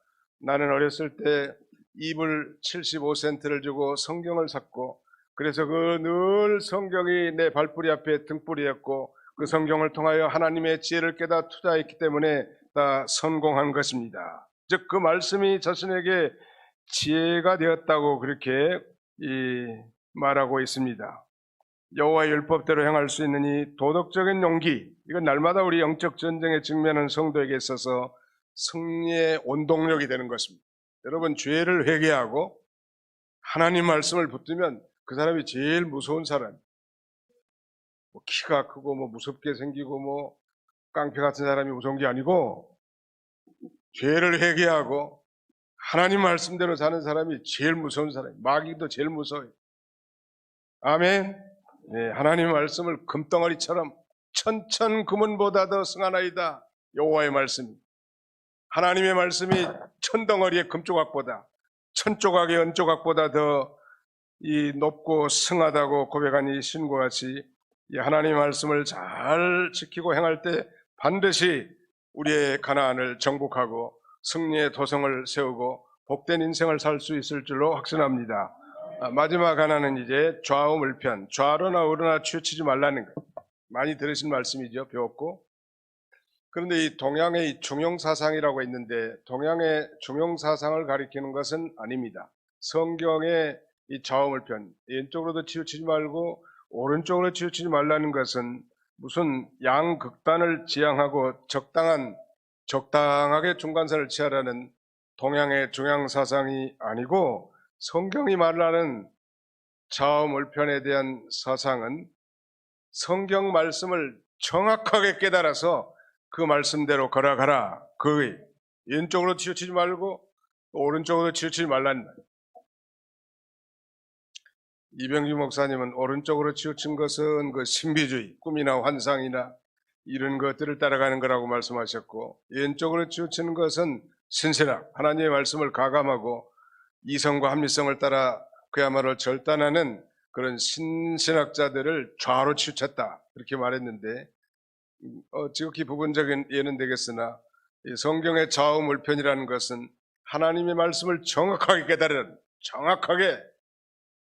나는 어렸을 때 이불 75센트를 주고 성경을 샀고 그래서 그 늘 성경이 내 발뿌리 앞에 등불이었고 그 성경을 통하여 하나님의 지혜를 깨닫 투자했기 때문에 다 성공한 것입니다. 즉 그 말씀이 자신에게 지혜가 되었다고 그렇게 말하고 있습니다. 여호와의 율법대로 행할 수 있는 이 도덕적인 용기, 이건 날마다 우리 영적 전쟁에 직면한 성도에게 있어서 승리의 원동력이 되는 것입니다. 여러분 죄를 회개하고 하나님 말씀을 붙들면 그 사람이 제일 무서운 사람. 뭐 키가 크고 뭐 무섭게 생기고 뭐 깡패 같은 사람이 무서운 게 아니고 죄를 회개하고 하나님 말씀대로 사는 사람이 제일 무서운 사람이에요. 마귀도 제일 무서워요. 아멘. 네, 하나님 말씀을 금덩어리처럼 천천금은보다 더 승하나이다. 여호와의 말씀. 하나님의 말씀이 천덩어리의 금조각보다 천조각의 은조각보다 더 높고 승하다고 고백한 이 신과 같이 이 하나님의 말씀을 잘 지키고 행할 때 반드시 우리의 가나안을 정복하고 승리의 도성을 세우고 복된 인생을 살 수 있을 줄로 확신합니다. 마지막 하나는 이제 좌우물편, 좌로나 우로나 치우치지 말라는 것. 많이 들으신 말씀이죠. 배웠고. 그런데 이 동양의 중용사상이라고 있는데 동양의 중용사상을 가리키는 것은 아닙니다. 성경의 이 좌우물편, 왼쪽으로도 치우치지 말고 오른쪽으로 치우치지 말라는 것은 무슨 양극단을 지향하고 적당하게 중간선을 취하라는 동양의 중앙사상이 아니고, 성경이 말하는 좌우물편에 대한 사상은 성경 말씀을 정확하게 깨달아서 그 말씀대로 걸어가라. 그 왼쪽으로 치우치지 말고 오른쪽으로 치우치지 말라는 말. 이병규 목사님은 오른쪽으로 치우친 것은 그 신비주의, 꿈이나 환상이나 이런 것들을 따라가는 거라고 말씀하셨고, 왼쪽으로 치우치는 것은 신실학, 하나님의 말씀을 가감하고 이성과 합리성을 따라 그야말로 절단하는 그런 신신학자들을 좌로 치우쳤다, 그렇게 말했는데, 지극히 부분적인 예는 되겠으나 이 성경의 좌우물편이라는 것은 하나님의 말씀을 정확하게 깨달은, 정확하게,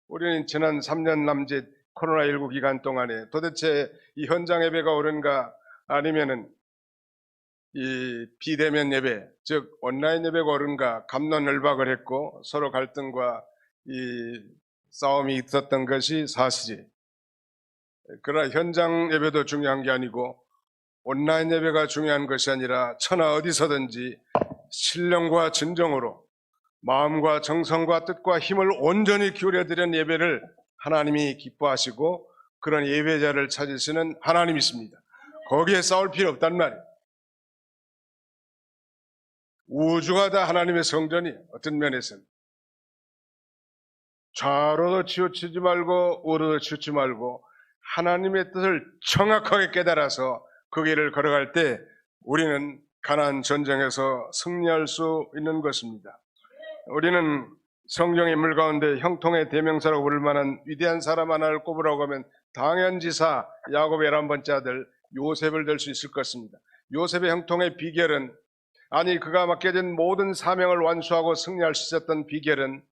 우리는 지난 3년 남짓 코로나19 기간 동안에 도대체 이 현장 예배가 옳은가, 아니면은 이 비대면 예배, 즉 온라인 예배가 옳은가 갑론을박을 했고, 서로 갈등과 이 싸움이 있었던 것이 사실이. 그러나 현장 예배도 중요한 게 아니고 온라인 예배가 중요한 것이 아니라 천하 어디서든지 신령과 진정으로 마음과 정성과 뜻과 힘을 온전히 기울여드리는 예배를 하나님이 기뻐하시고, 그런 예배자를 찾으시는 하나님이십니다. 거기에 싸울 필요 없단 말이에요. 우주가 다 하나님의 성전이, 어떤 면에서는 좌로도 치우치지 말고 우로도 치우치지 말고 하나님의 뜻을 정확하게 깨달아서 그 길을 걸어갈 때 우리는 가나안 전쟁에서 승리할 수 있는 것입니다. 우리는 성경 인물 가운데 형통의 대명사라고 부를 만한 위대한 사람 하나를 꼽으라고 하면 당연지사 야곱의 11번째 아들 요셉을 들 수 있을 것입니다. 요셉의 형통의 비결은, 아니 그가 맡겨진 모든 사명을 완수하고 승리할 수 있었던 비결은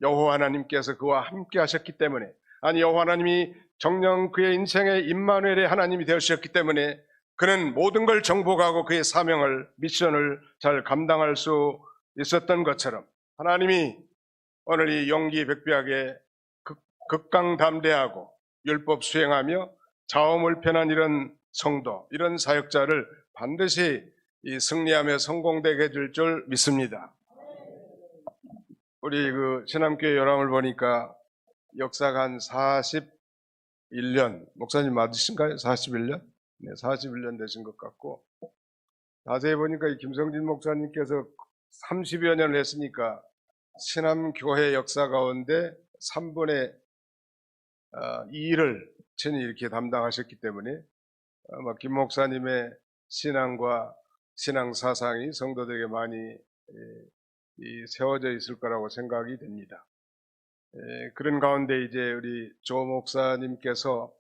여호와 하나님께서 그와 함께 하셨기 때문에, 아니 여호와 하나님이 정녕 그의 인생의 임마누엘의 하나님이 되셨기 때문에 그는 모든 걸 정복하고 그의 사명을, 미션을 잘 감당할 수 있었던 것처럼, 하나님이 오늘 이 용기백비하게 극강담대하고 율법 수행하며 좌우물편한 이런 성도, 이런 사역자를 반드시 이 승리하며 성공되게 해줄 줄 믿습니다. 우리 그 신암교회 요람을 보니까 역사가 한 41년, 목사님 맞으신가요? 41년? 네, 41년 되신 것 같고, 자세히 보니까 이 김성진 목사님께서 30여 년을 했으니까 신암교회 역사 가운데 3분의 2를 친히 이렇게 담당하셨기 때문에 아마 김 목사님의 신앙과 신앙 사상이 성도들에게 많이 세워져 있을 거라고 생각이 됩니다. 그런 가운데 이제 우리 조 목사님께서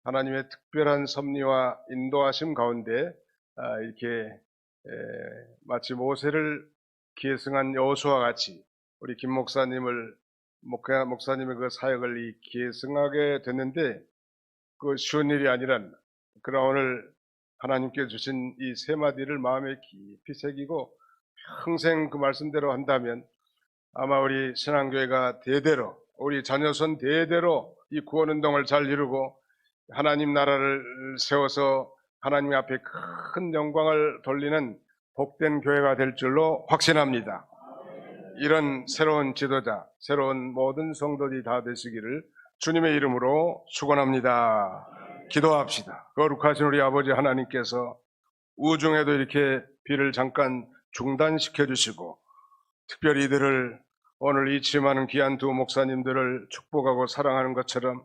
하나님의 특별한 섭리와 인도하심 가운데 이렇게 마치 모세를 계승한 여호수아와 같이 우리 김 목사님의 그 사역을 계승하게 됐는데, 그 쉬운 일이 아니란, 그러나 오늘 하나님께 주신 이 세 마디를 마음에 깊이 새기고 평생 그 말씀대로 한다면 아마 우리 신앙교회가 대대로, 우리 자녀손 대대로 이 구원운동을 잘 이루고 하나님 나라를 세워서 하나님 앞에 큰 영광을 돌리는 복된 교회가 될 줄로 확신합니다. 이런 새로운 지도자, 새로운 모든 성도들이 다 되시기를 주님의 이름으로 축원합니다. 기도합시다. 거룩하신 우리 아버지 하나님께서 우중에도 이렇게 비를 잠깐 중단시켜 주시고, 특별히 이들을, 오늘 이 취임하는 귀한 두 목사님들을 축복하고 사랑하는 것처럼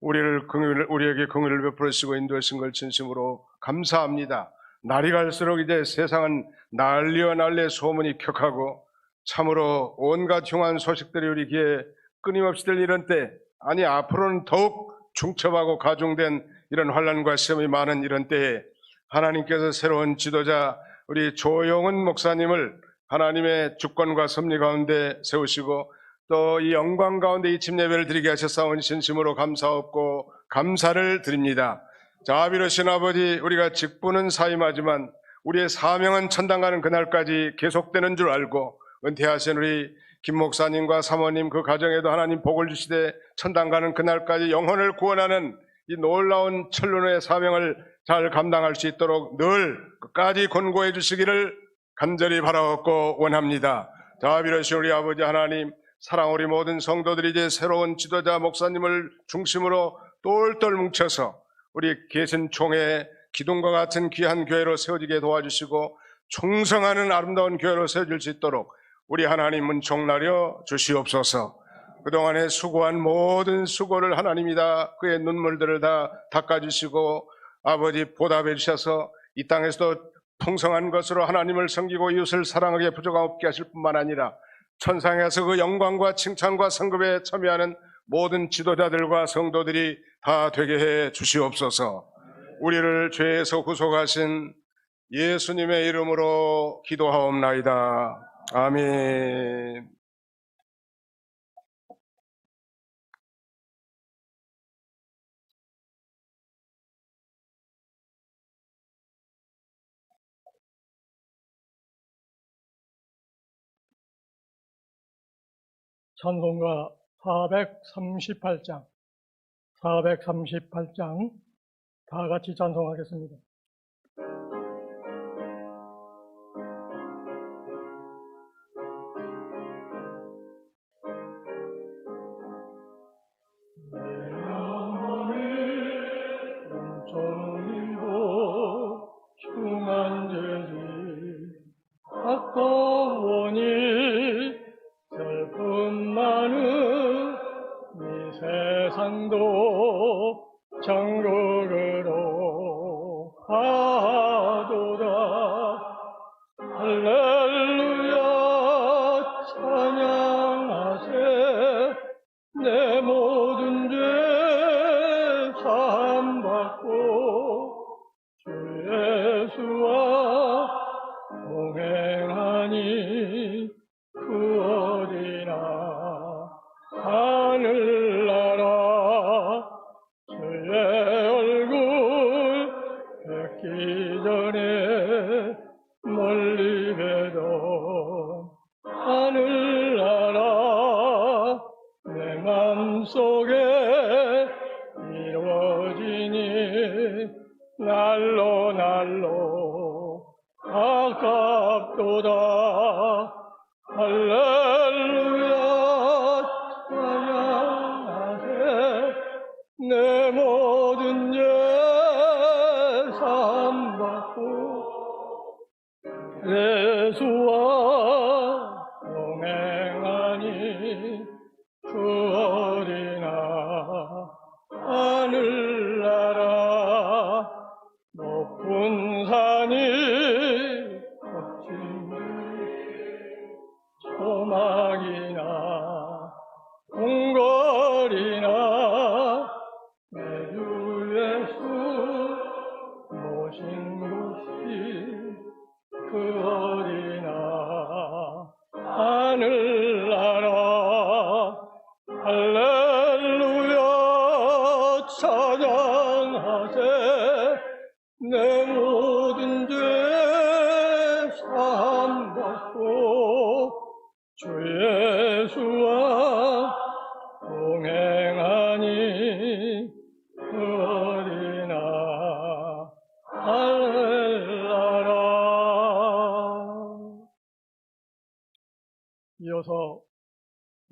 우리에게 긍휼을 베풀어 주시고 인도하신 걸 진심으로 감사합니다. 날이 갈수록 이제 세상은 난리와 난리의 소문이 격하고 참으로 온갖 흉한 소식들이 우리 귀에 끊임없이 들리는 때, 아니 앞으로는 더욱 중첩하고 가중된 이런 환난과 시험이 많은 이런 때에 하나님께서 새로운 지도자 우리 조용은 목사님을 하나님의 주권과 섭리 가운데 세우시고 또 이 영광 가운데 이 침 예배를 드리게 하셨사오니 진심으로 감사하고 감사를 드립니다. 자비로우신 아버지, 우리가 직분은 사임하지만 우리의 사명은 천당 가는 그날까지 계속되는 줄 알고 은퇴하신 우리 김 목사님과 사모님 그 가정에도 하나님 복을 주시되 천당 가는 그날까지 영혼을 구원하는 이 놀라운 천륜의 사명을 잘 감당할 수 있도록 늘 끝까지 권고해 주시기를 간절히 바라옵고 원합니다. 자, 비로소 우리 아버지 하나님, 사랑 우리 모든 성도들이 이제 새로운 지도자 목사님을 중심으로 똘똘 뭉쳐서 우리 계신 총회 기둥과 같은 귀한 교회로 세워지게 도와주시고 충성하는 아름다운 교회로 세워질 수 있도록 우리 하나님은 종나려 주시옵소서. 그동안에 수고한 모든 수고를 하나님이 다 그의 눈물들을 다 닦아주시고 아버지 보답해 주셔서 이 땅에서도 풍성한 것으로 하나님을 섬기고 이웃을 사랑하게 부족함 없게 하실 뿐만 아니라 천상에서 그 영광과 칭찬과 성급에 참여하는 모든 지도자들과 성도들이 다 되게 해 주시옵소서. 우리를 죄에서 구속하신 예수님의 이름으로 기도하옵나이다. 아멘. 찬송가 438장 다 같이 찬송하겠습니다. 아까워니 슬픔 많은 이 세상도 천국으로 가도다. 할렐루야 찬양하세. 내 모든 죄 사함받고 주 예수와 동행하니 그 어디나 하늘나라. 주의 얼굴 뵙기 전에 멀리 뵈던 하늘나라 내 맘속에 이루어지니 날로 아깝도다. 할렐루야 찬양하세. 내 모든 죄 사함받고 예수와 동행하니 그 어디나 하늘나라. 높은 산이 거친 소망이나 궁궐이나 내 주 예수 모신 곳이 그 어디나 하늘나라. 할렐루야 찬양하세. 내 모든 죄 사함받고 주 예수와 동행하니 그 어디나 할렐루야. 이어서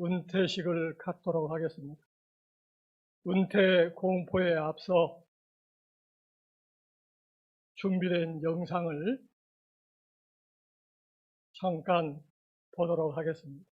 은퇴식을 갖도록 하겠습니다. 은퇴 공포에 앞서 준비된 영상을 잠깐 보도록 하겠습니다.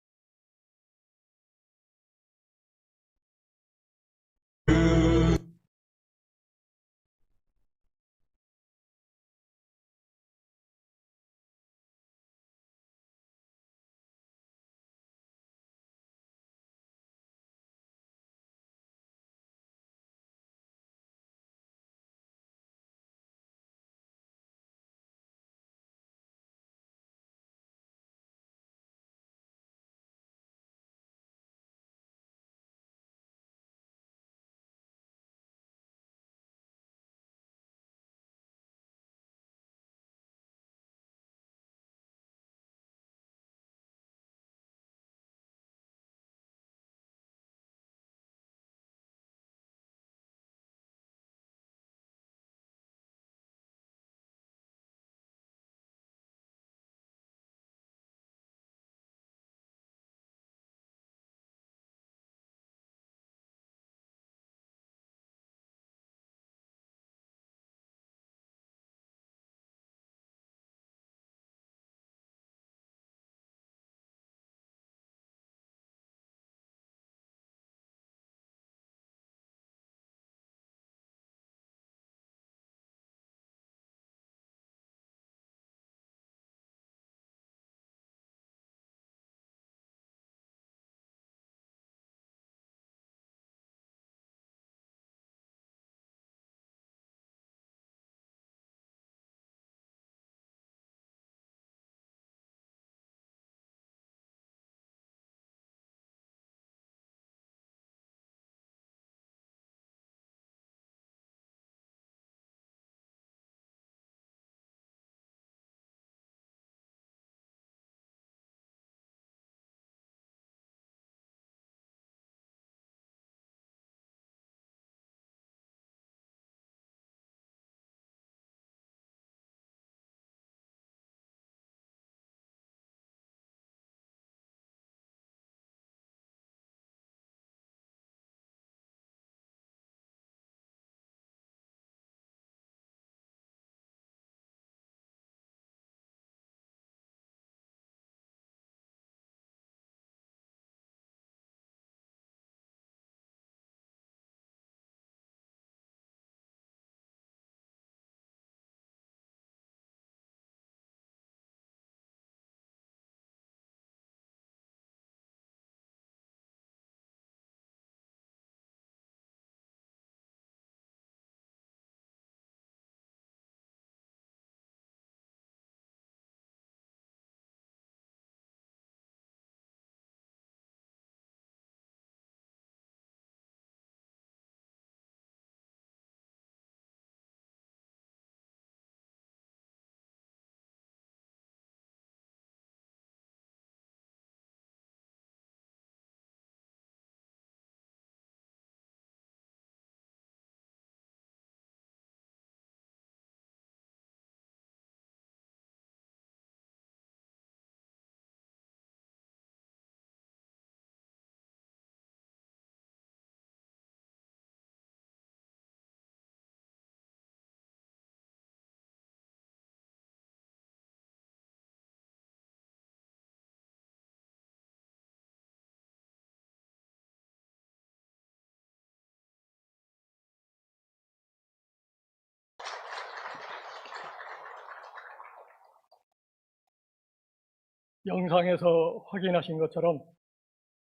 영상에서 확인하신 것처럼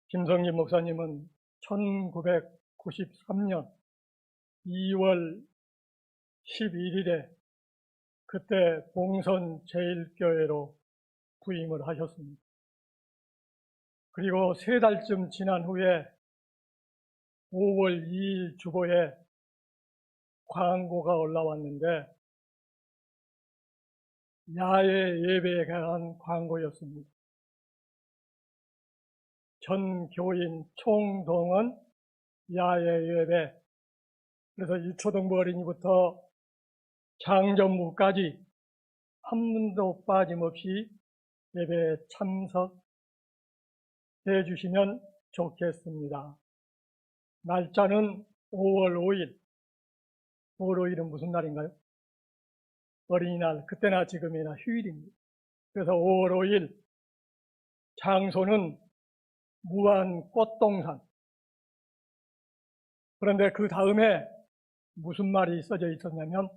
김성진 목사님은 1993년 2월 11일에 그때 봉선 제1교회로 부임을 하셨습니다. 그리고 3달쯤 지난 후에 5월 2일 주보에 광고가 올라왔는데 야외 예배에 관한 광고였습니다. 전 교인 총동원 야외 예배, 그래서 유초등부 어린이부터 장전부까지 한 분도 빠짐없이 예배에 참석해 주시면 좋겠습니다. 날짜는 5월 5일. 5월 5일은 무슨 날인가요? 어린이날, 그때나 지금이나 휴일입니다. 그래서 5월 5일, 장소는 무안 꽃동산. 그런데 그 다음에 무슨 말이 써져 있었냐면,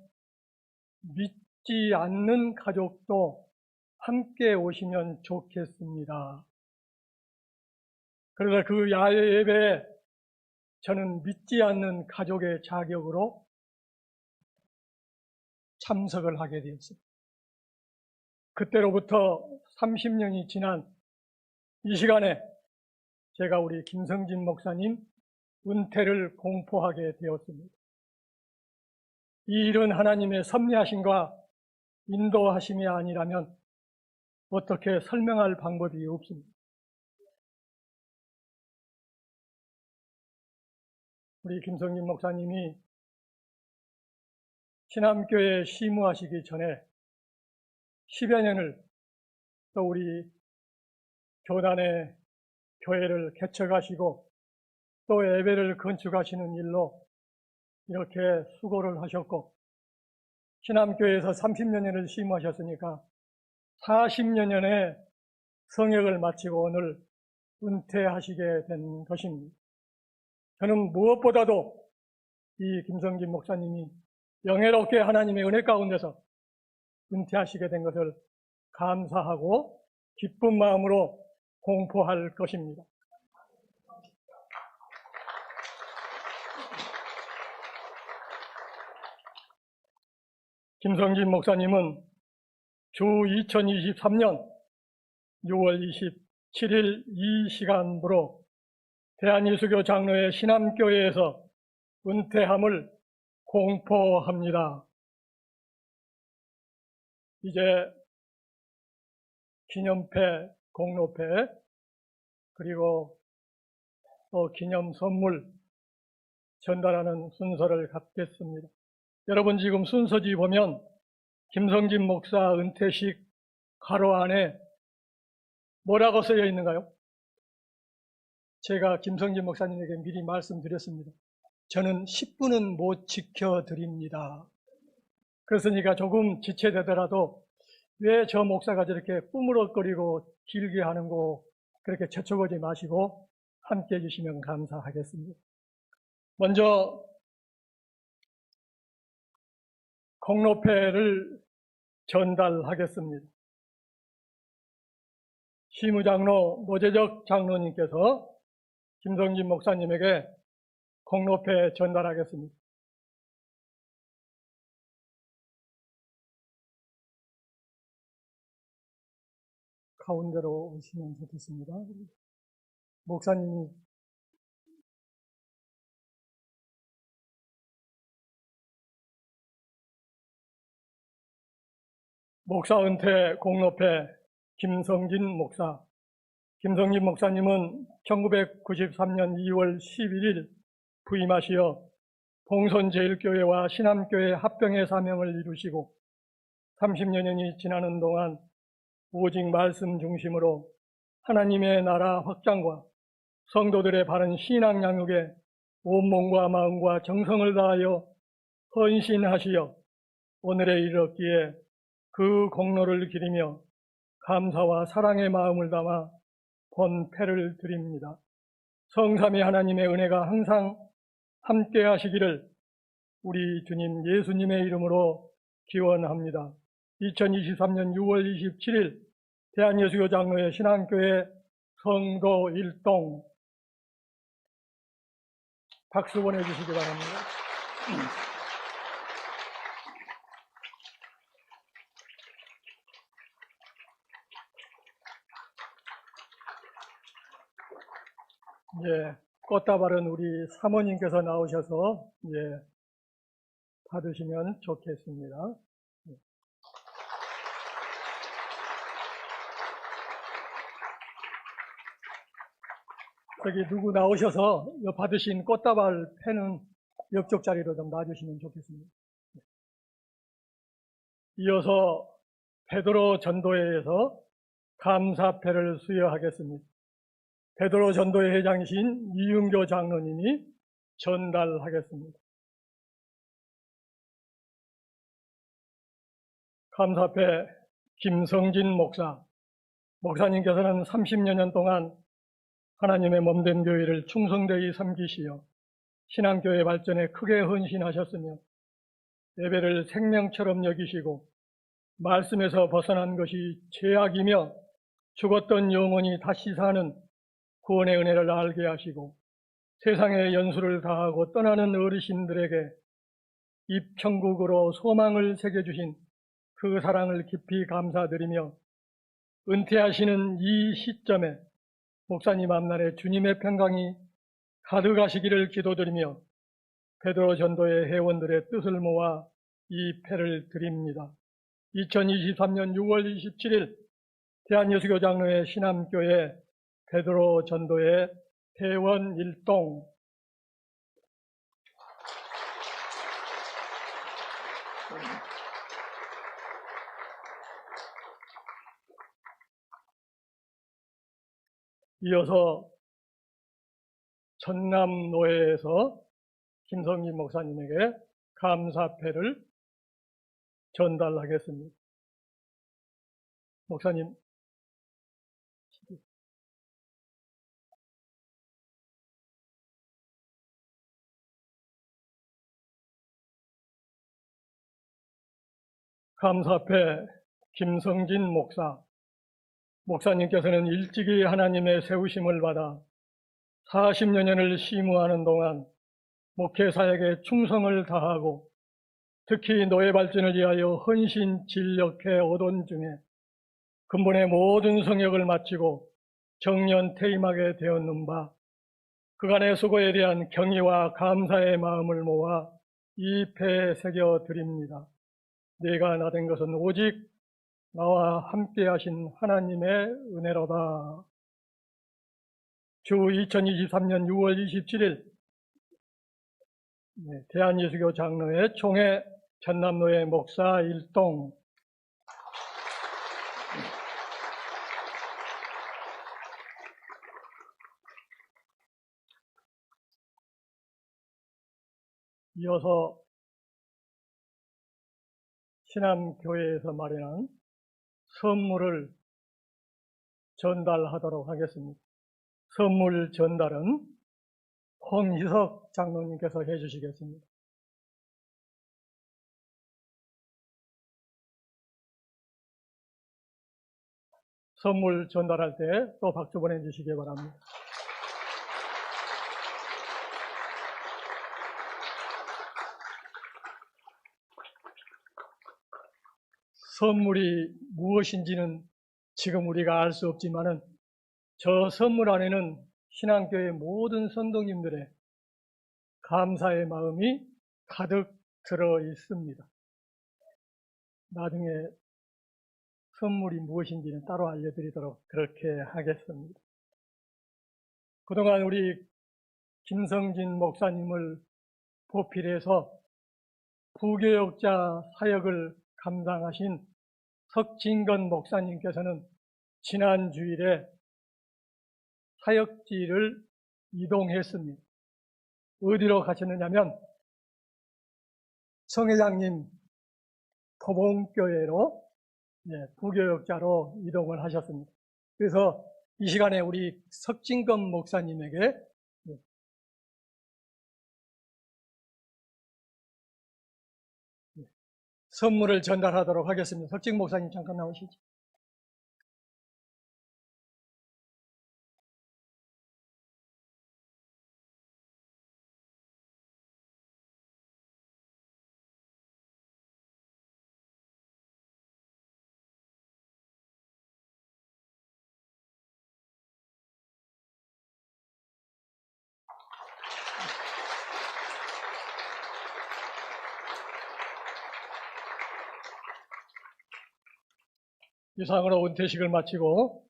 믿지 않는 가족도 함께 오시면 좋겠습니다. 그래서 그 야외 예배에 저는 믿지 않는 가족의 자격으로 참석을 하게 되었습니다. 그때로부터 30년이 지난 이 시간에 제가 우리 김성진 목사님 은퇴를 공포하게 되었습니다. 이 일은 하나님의 섭리하심과 인도하심이 아니라면 어떻게 설명할 방법이 없습니다. 우리 김성진 목사님이 신암교회에 시무하시기 전에 10여 년을 또 우리 교단의 교회를 개척하시고 또 예배를 건축하시는 일로 이렇게 수고를 하셨고, 신암교회에서 30여 년을 시무하셨으니까 40여 년의 성역을 마치고 오늘 은퇴하시게 된 것입니다. 저는 무엇보다도 이 김성진 목사님이 영예롭게 하나님의 은혜 가운데서 은퇴하시게 된 것을 감사하고 기쁜 마음으로 공포할 것입니다. 김성진 목사님은 주 2023년 6월 27일 이 시간부로 대한예수교 장로회 신암교회에서 은퇴함을 공포합니다. 이제 기념패, 공로패, 그리고 또 기념 선물 전달하는 순서를 갖겠습니다. 여러분 지금 순서지 보면 김성진 목사 은퇴식 가로 안에 뭐라고 쓰여 있는가요? 제가 김성진 목사님에게 미리 말씀드렸습니다. 저는 10분은 못 지켜드립니다. 그렇으니까 조금 지체되더라도 왜 저 목사가 저렇게 꾸물럭거리고 길게 하는고 그렇게 재촉하지 마시고 함께 해주시면 감사하겠습니다. 먼저 공로패를 전달하겠습니다. 시무장로 노재적 장로님께서 김성진 목사님에게 공로패 전달하겠습니다. 가운데로 오시면 좋겠습니다. 목사님이 목사 은퇴 공로패 김성진 목사. 김성진 목사님은 1993년 2월 11일 부임하시어 봉선 제1교회와 신암교회 합병의 사명을 이루시고 30여 년이 지나는 동안 오직 말씀 중심으로 하나님의 나라 확장과 성도들의 바른 신앙 양육에 온몸과 마음과 정성을 다하여 헌신하시어 오늘에 이르렀기에 그 공로를 기리며 감사와 사랑의 마음을 담아 본패를 드립니다. 성삼위 하나님의 은혜가 항상 함께 하시기를 우리 주님 예수님의 이름으로 기원합니다. 2023년 6월 27일 대한예수교 장로회 신앙교회 성도 일동 박수 보내주시기 바랍니다. 꽃다발은 우리 사모님께서 나오셔서 받으시면 좋겠습니다. 저기 누구 나오셔서 받으신 꽃다발 펜은 옆쪽 자리로 좀 놔주시면 좋겠습니다. 이어서 베드로 전도회에서 감사패를 수여하겠습니다. 베드로 전도회 회장이신 이윤교 장로님이 전달하겠습니다. 감사패 김성진 목사님께서는 30여 년 동안 하나님의 몸된 교회를 충성되이 섬기시어 신앙교회 발전에 크게 헌신하셨으며 예배를 생명처럼 여기시고 말씀에서 벗어난 것이 죄악이며 죽었던 영혼이 다시 사는 구원의 은혜를 알게 하시고 세상의 연수를 다하고 떠나는 어르신들에게 입천국으로 소망을 새겨주신 그 사랑을 깊이 감사드리며 은퇴하시는 이 시점에 목사님 앞날에 주님의 평강이 가득하시기를 기도드리며 베드로 전도회 회원들의 뜻을 모아 이 패를 드립니다. 2023년 6월 27일 대한예수교 장로회 신암교회 베드로 전도회 회원 일동 이어서 전남노회에서 김성진 목사님에게 감사패를 전달하겠습니다. 목사님, 감사패 김성진 목사님께서는 일찍이 하나님의 세우심을 받아 40여 년을 심우하는 동안 목회사역에 충성을 다하고 특히 노예 발전을 위하여 헌신 진력해 오던 중에 근본의 모든 성역을 마치고 정년 퇴임하게 되었는 바 그간의 수고에 대한 경의와 감사의 마음을 모아 이 패에 새겨드립니다. 내가 나된 것은 오직 나와 함께 하신 하나님의 은혜로다. 주 2023년 6월 27일 대한예수교 장로회 총회 전남노회 목사 일동 이어서 신암교회에서 마련한 선물을 전달하도록 하겠습니다. 선물 전달은 홍희석 장로님께서 해주시겠습니다. 선물 전달할 때 또 박수 보내주시기 바랍니다. 선물이 무엇인지는 지금 우리가 알 수 없지만은 저 선물 안에는 신앙교회 모든 선동님들의 감사의 마음이 가득 들어 있습니다. 나중에 선물이 무엇인지는 따로 알려드리도록 그렇게 하겠습니다. 그동안 우리 김성진 목사님을 보필해서 부교역자 사역을 감당하신 석진건 목사님께서는 지난 주일에 사역지를 이동했습니다. 어디로 가셨느냐면 성회장님 토봉교회로 부교역자로 이동을 하셨습니다. 그래서 이 시간에 우리 석진건 목사님에게 선물을 전달하도록 하겠습니다. 석진 목사님 잠깐 나오시죠. 이상으로 은퇴식을 마치고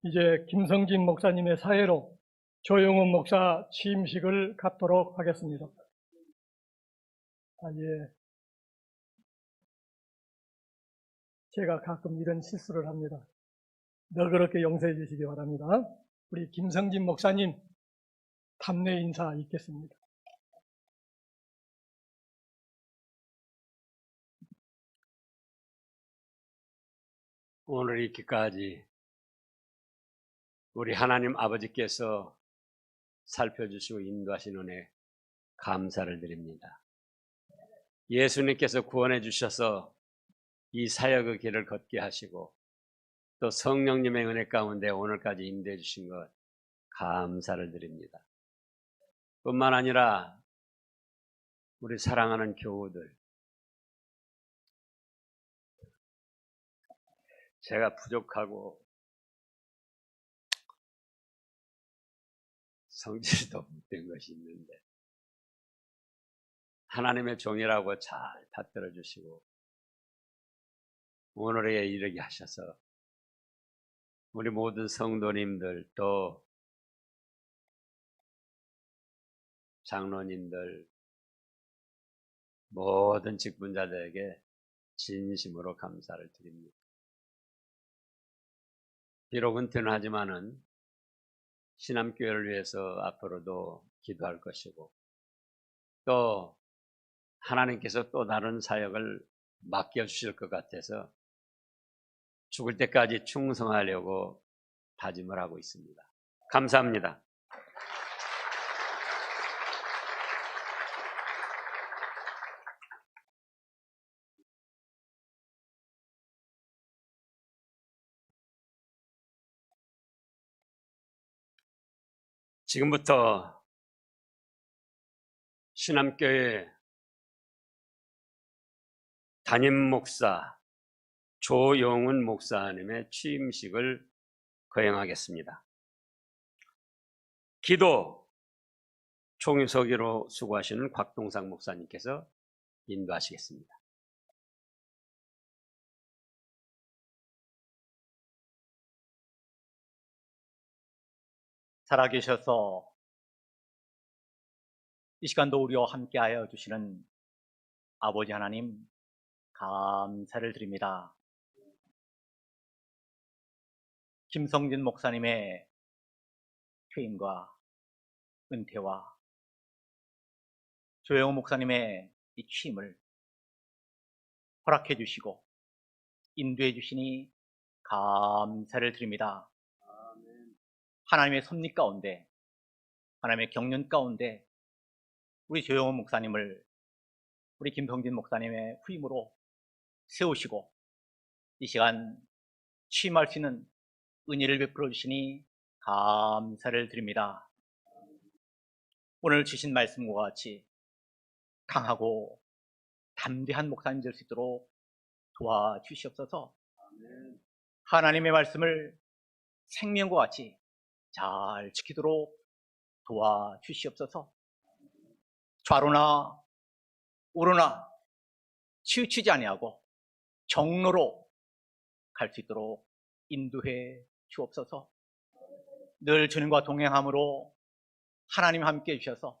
이제 김성진 목사님의 사회로 조영훈 목사 취임식을 갖도록 하겠습니다. 예. 제가 가끔 이런 실수를 합니다. 너그럽게 용서해 주시기 바랍니다. 우리 김성진 목사님 답례 인사 있겠습니다. 오늘 이렇게까지 우리 하나님 아버지께서 살펴주시고 인도하신 은혜 감사를 드립니다. 예수님께서 구원해 주셔서 이 사역의 길을 걷게 하시고 또 성령님의 은혜 가운데 오늘까지 인도해 주신 것 감사를 드립니다. 뿐만 아니라 우리 사랑하는 교우들, 제가 부족하고 성질도 못된 것이 있는데 하나님의 종이라고 잘 받들어 주시고 오늘에 이르게 하셔서 우리 모든 성도님들 또 장로님들 모든 직분자들에게 진심으로 감사를 드립니다. 비록 은퇴는 하지만은 신암교회를 위해서 앞으로도 기도할 것이고 또 하나님께서 또 다른 사역을 맡겨주실 것 같아서 죽을 때까지 충성하려고 다짐을 하고 있습니다. 감사합니다. 지금부터 신암교회 담임 목사 조영훈 목사님의 취임식을 거행하겠습니다. 기도 총유서기로 수고하시는 곽동상 목사님께서 인도하시겠습니다. 살아계셔서 이 시간도 우리와 함께하여 주시는 아버지 하나님 감사를 드립니다. 김성진 목사님의 퇴임과 은퇴와 조영훈 목사님의 이 취임을 허락해 주시고 인도해 주시니 감사를 드립니다. 하나님의 섭리 가운데, 하나님의 경륜 가운데 우리 조영훈 목사님을 우리 김성진 목사님의 후임으로 세우시고 이 시간 취임할 수 있는 은혜를 베풀어 주시니 감사를 드립니다. 오늘 주신 말씀과 같이 강하고 담대한 목사님 될 수 있도록 도와주시옵소서. 하나님의 말씀을 생명과 같이 잘 지키도록 도와주시옵소서. 좌로나 우로나 치우치지 아니하고 정로로 갈 수 있도록 인도해 주옵소서. 늘 주님과 동행함으로 하나님 함께 해주셔서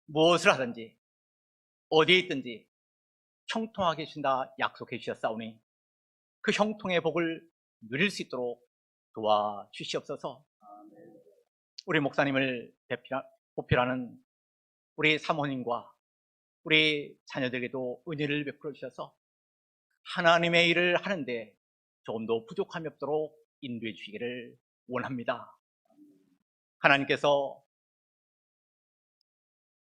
무엇을 하든지 어디에 있든지 형통하게 해주신다 약속해 주셨사오니 그 형통의 복을 누릴 수 있도록 도와주시옵소서. 우리 목사님을 보필하는 우리 사모님과 우리 자녀들에게도 은혜를 베풀어 주셔서 하나님의 일을 하는데 조금 더 부족함이 없도록 인도해 주시기를 원합니다. 하나님께서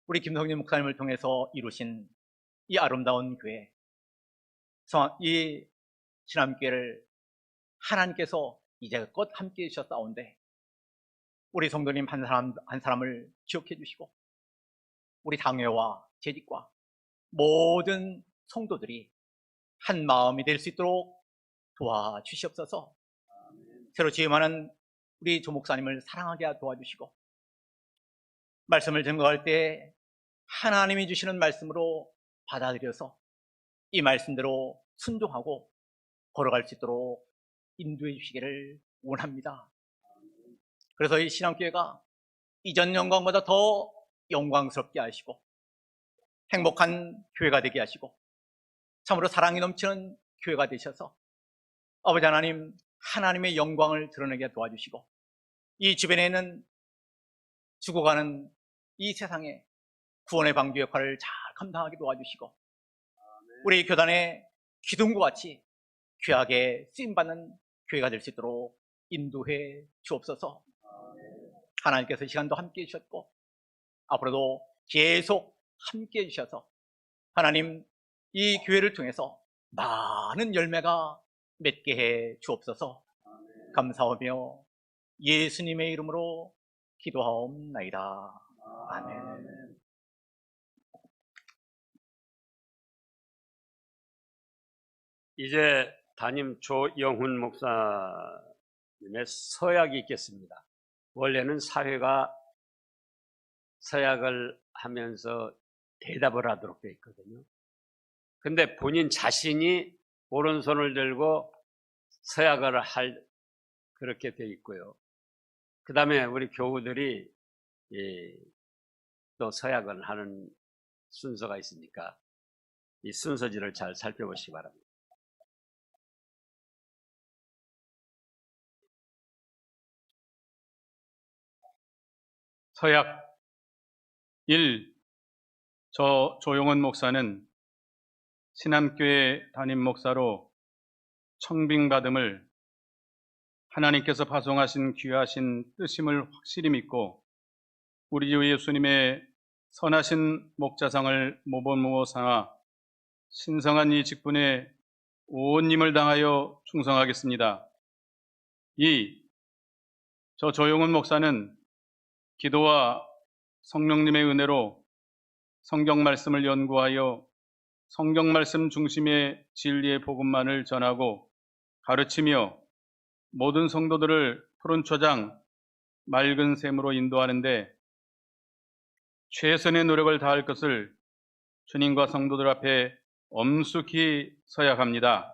우리 김성진 목사님을 통해서 이루신 이 아름다운 교회, 이 신암교회를 하나님께서 이제껏 함께 해주셨사온데 우리 성도님 한 사람을 기억해 주시고 우리 당회와 재직과 모든 성도들이 한 마음이 될 수 있도록 도와주시옵소서. 새로 취임하는 우리 조 목사님을 사랑하게 도와주시고 말씀을 증거할 때 하나님이 주시는 말씀으로 받아들여서 이 말씀대로 순종하고 걸어갈 수 있도록 인도해 주시기를 원합니다. 그래서 이 신앙교회가 이전 영광보다 더 영광스럽게 하시고 행복한 교회가 되게 하시고 참으로 사랑이 넘치는 교회가 되셔서 아버지 하나님, 하나님의 영광을 드러내게 도와주시고 이 주변에 있는 죽어가는 이 세상에 구원의 방주 역할을 잘 감당하게 도와주시고 우리 교단의 기둥과 같이 귀하게 쓰임받는 교회가 될 수 있도록 인도해 주옵소서. 하나님께서 이 시간도 함께해 주셨고 앞으로도 계속 함께해 주셔서 하나님 이 교회를 통해서 많은 열매가 맺게 해 주옵소서. 감사하며 예수님의 이름으로 기도하옵나이다. 아멘. 이제 담임 조영훈 목사님의 서약이 있겠습니다. 원래는 사회가 서약을 하면서 대답을 하도록 되어 있거든요. 근데 본인 자신이 오른손을 들고 서약을 할 그렇게 되어 있고요. 그 다음에 우리 교우들이 또 서약을 하는 순서가 있으니까 이 순서지를 잘 살펴보시기 바랍니다. 서약 1. 저 조용원 목사는 신암교회 담임 목사로 청빙받음을 하나님께서 파송하신 귀하신 뜻임을 확실히 믿고 우리 주 예수님의 선하신 목자상을 모범으로 삼아 신성한 이 직분에 온 힘을 다하여 충성하겠습니다. 2. 저 조용원 목사는 기도와 성령님의 은혜로 성경 말씀을 연구하여 성경 말씀 중심의 진리의 복음만을 전하고 가르치며 모든 성도들을 푸른 초장, 맑은 샘으로 인도하는데 최선의 노력을 다할 것을 주님과 성도들 앞에 엄숙히 서약합니다.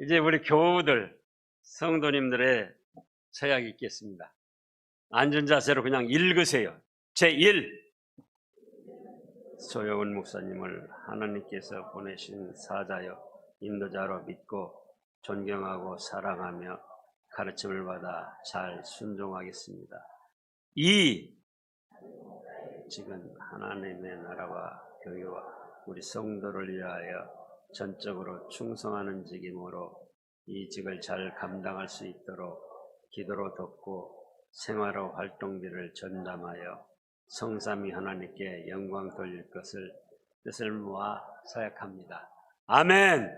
이제 우리 교우들, 성도님들의 서약이 있겠습니다. 앉은 자세로 그냥 읽으세요. 제1. 조용훈 목사님을 하나님께서 보내신 사자여 인도자로 믿고 존경하고 사랑하며 가르침을 받아 잘 순종하겠습니다. 2. 지금 하나님의 나라와 교회와 우리 성도를 위하여 전적으로 충성하는 직임으로 이 직을 잘 감당할 수 있도록 기도로 돕고 생활의 활동비를 전담하여 성삼위 하나님께 영광 돌릴 것을 뜻을 모아 서약합니다. 아멘.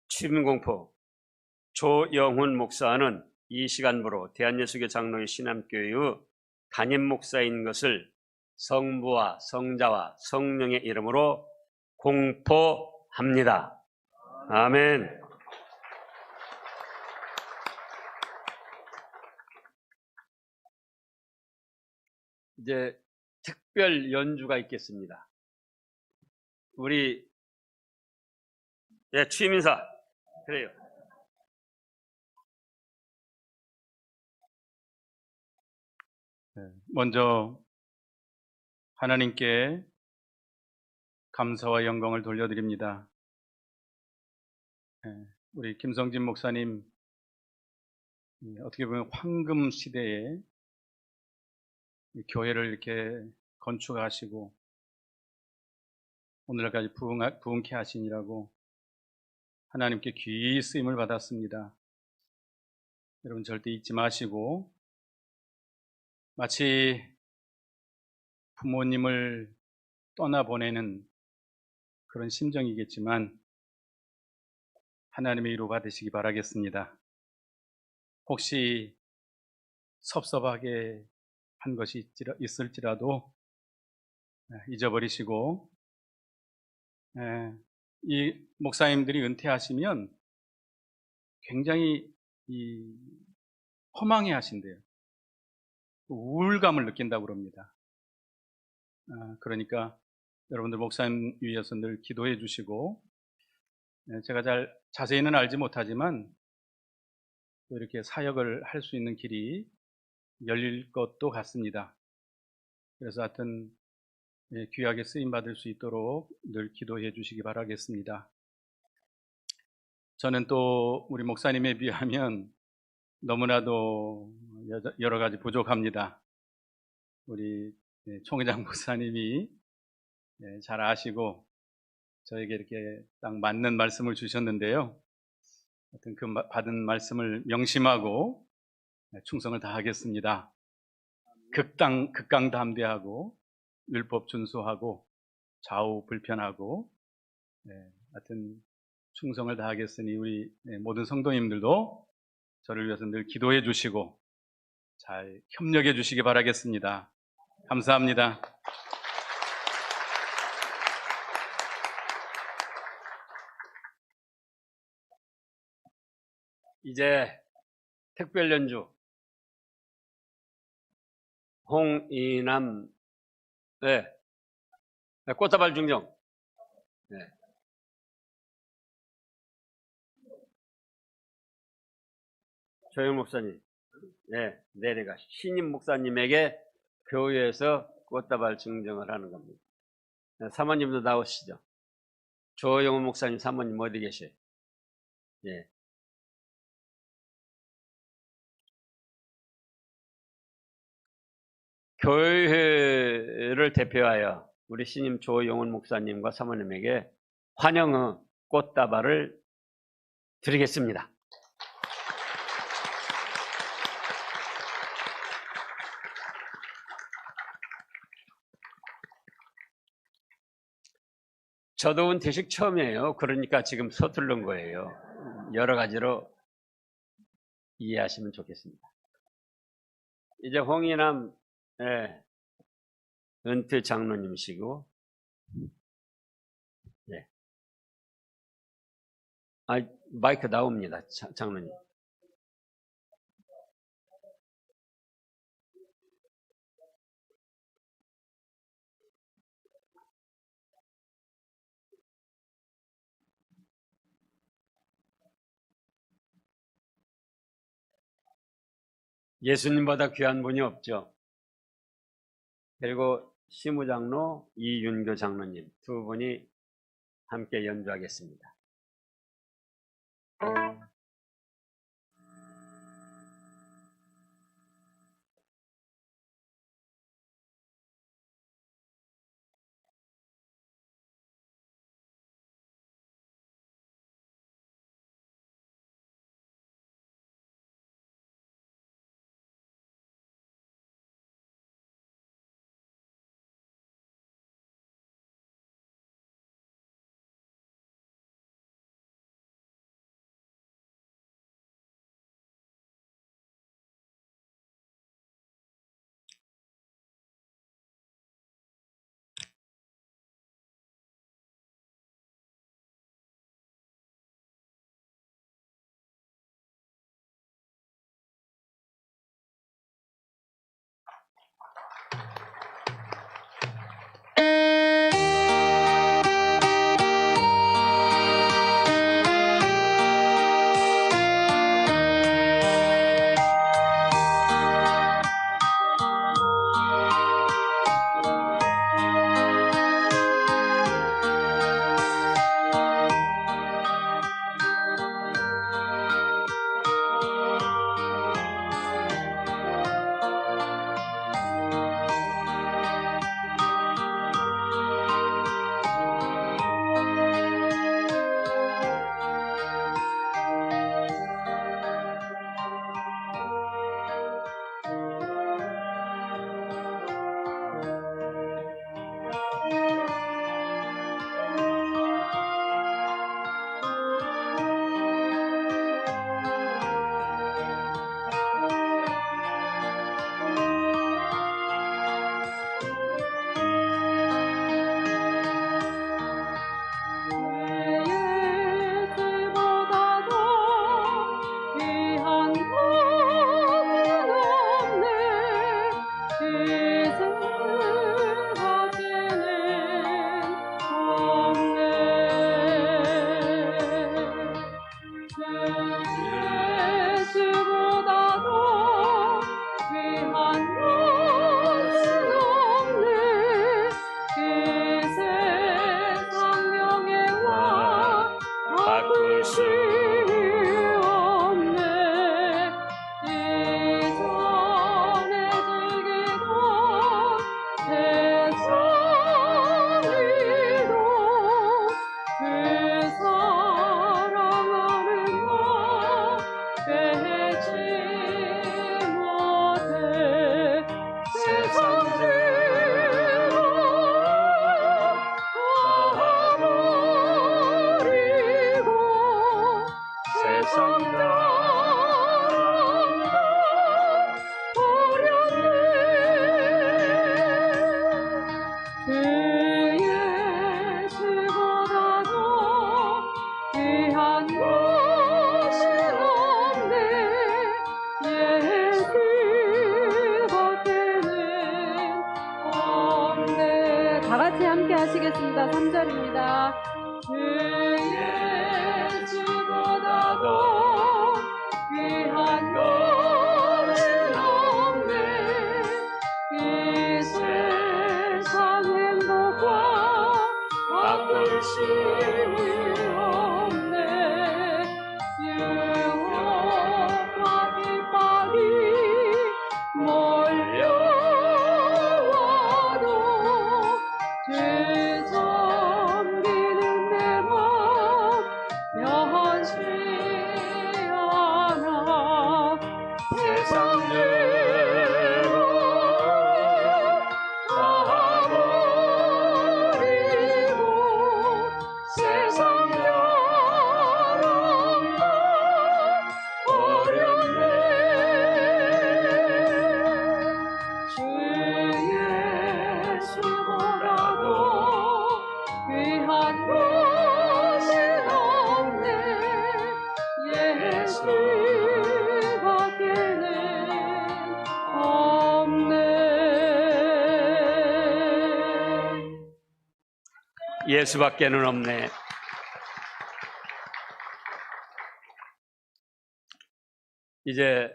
취임공포 조영훈 목사는 이 시간부로 대한예수교 장로의 신암교회의 담임 목사인 것을 성부와 성자와 성령의 이름으로 공포합니다. 아멘. 이제 특별 연주가 있겠습니다. 우리 취임 인사 그래요. 먼저 하나님께 감사와 영광을 돌려드립니다. 우리 김성진 목사님 어떻게 보면 황금 시대에 교회를 이렇게 건축하시고 오늘까지 부흥케 하시니라고 하나님께 귀히 쓰임을 받았습니다. 여러분 절대 잊지 마시고 마치 부모님을 떠나보내는 그런 심정이겠지만 하나님의 위로 받으시기 바라겠습니다. 혹시 섭섭하게 한 것이 있을지라도 잊어버리시고 이 목사님들이 은퇴하시면 굉장히 이 허망해 하신대요. 우울감을 느낀다고 그럽니다. 그러니까 여러분들 목사님 위해서 늘 기도해 주시고, 제가 잘 자세히는 알지 못하지만 또 이렇게 사역을 할 수 있는 길이 열릴 것도 같습니다. 그래서 하여튼 귀하게 쓰임 받을 수 있도록 늘 기도해 주시기 바라겠습니다. 저는 또 우리 목사님에 비하면 너무나도 여러 가지 부족합니다. 우리 총회장 목사님이 잘 아시고 저에게 이렇게 딱 맞는 말씀을 주셨는데요. 하여튼 그 받은 말씀을 명심하고 충성을 다하겠습니다. 극강담대하고 율법 준수하고 좌우 불편하고 하여튼 충성을 다하겠으니 우리 모든 성도님들도 저를 위해서 늘 기도해 주시고 잘 협력해 주시기 바라겠습니다. 감사합니다. 이제 특별 연주 홍이남 꽃다발 중정 조영 목사님 내려가 신임 목사님에게 교회에서 꽃다발 증정을 하는 겁니다. 사모님도 나오시죠. 조영훈 목사님 사모님 어디 계셔요? 교회를 대표하여 우리 신임 조영훈 목사님과 사모님에게 환영의 꽃다발을 드리겠습니다. 저도 은퇴식 처음이에요. 그러니까 지금 서투른 거예요. 여러 가지로 이해하시면 좋겠습니다. 이제 홍인남 은퇴 장로님이시고, 마이크 나옵니다, 장로님. 예수님보다 귀한 분이 없죠. 그리고 시무장로 이윤교 장로님 두 분이 함께 연주하겠습니다. 못해 세상을 버리고 세상 다 같이 함께 하시겠습니다. 3절입니다. 그 예수보다도 귀한 것은 없네. 이 세상 행복과 바꿀 수 없네. 유혹과 핍박이 몰려와도 주 섬기는 내 맘 변치 않아. 세상 들고 다 버리고 세상 사랑과 버렸네. 주 예수보다도 귀한 것은 없네. 예수밖에는 없네. 예수밖에는 없네. 이제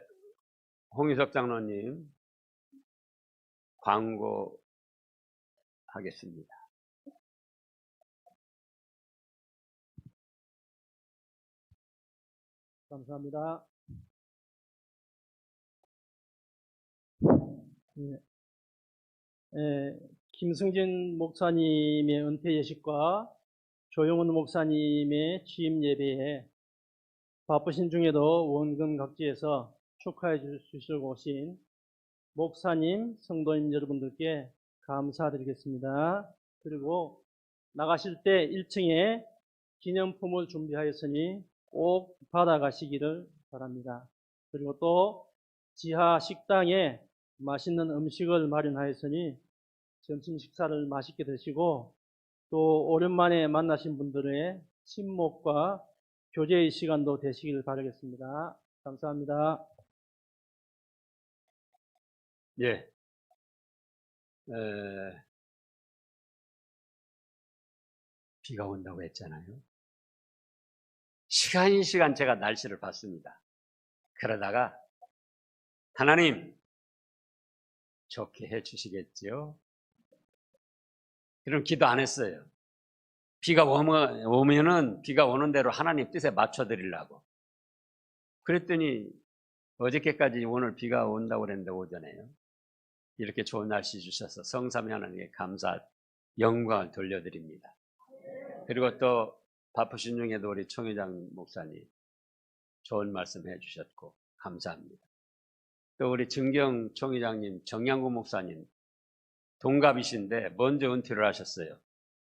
홍유석 장로님 광고 하겠습니다. 감사합니다. 김승진 목사님의 은퇴 예식과 조용훈 목사님의 취임 예배에 바쁘신 중에도 원근 각지에서 축하해 주시고 오신 목사님, 성도님 여러분들께 감사드리겠습니다. 그리고 나가실 때 1층에 기념품을 준비하였으니 꼭 받아가시기를 바랍니다. 그리고 또 지하 식당에 맛있는 음식을 마련하였으니 점심 식사를 맛있게 드시고 또 오랜만에 만나신 분들의 친목과 교제의 시간도 되시길 바라겠습니다. 감사합니다. 예. 비가 온다고 했잖아요. 시간 제가 날씨를 봤습니다. 그러다가 하나님 좋게 해주시겠지요? 그럼 기도 안 했어요. 비가 오면은 비가 오는 대로 하나님 뜻에 맞춰 드리려고. 그랬더니 어저께까지 오늘 비가 온다고 그랬는데 오전에요. 이렇게 좋은 날씨 주셔서 성삼위 하나님께 감사, 영광을 돌려드립니다. 그리고 또 바쁘신 중에도 우리 총회장 목사님 좋은 말씀 해주셨고 감사합니다. 또 우리 증경 총회장님, 정양구 목사님 동갑이신데 먼저 은퇴를 하셨어요.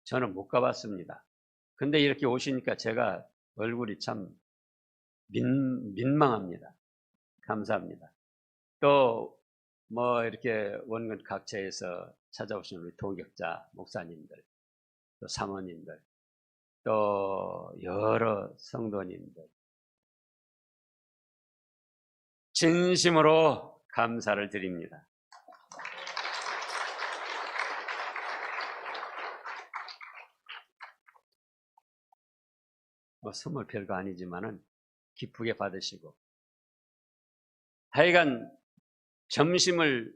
저는 못 가봤습니다. 근데 이렇게 오시니까 제가 얼굴이 참 민망합니다. 감사합니다. 또 뭐 이렇게 원근 각처에서 찾아오신 우리 동역자 목사님들, 또 사모님들, 또 여러 성도님들 진심으로 감사를 드립니다. 뭐 선물 별거 아니지만은 기쁘게 받으시고 하여간 점심을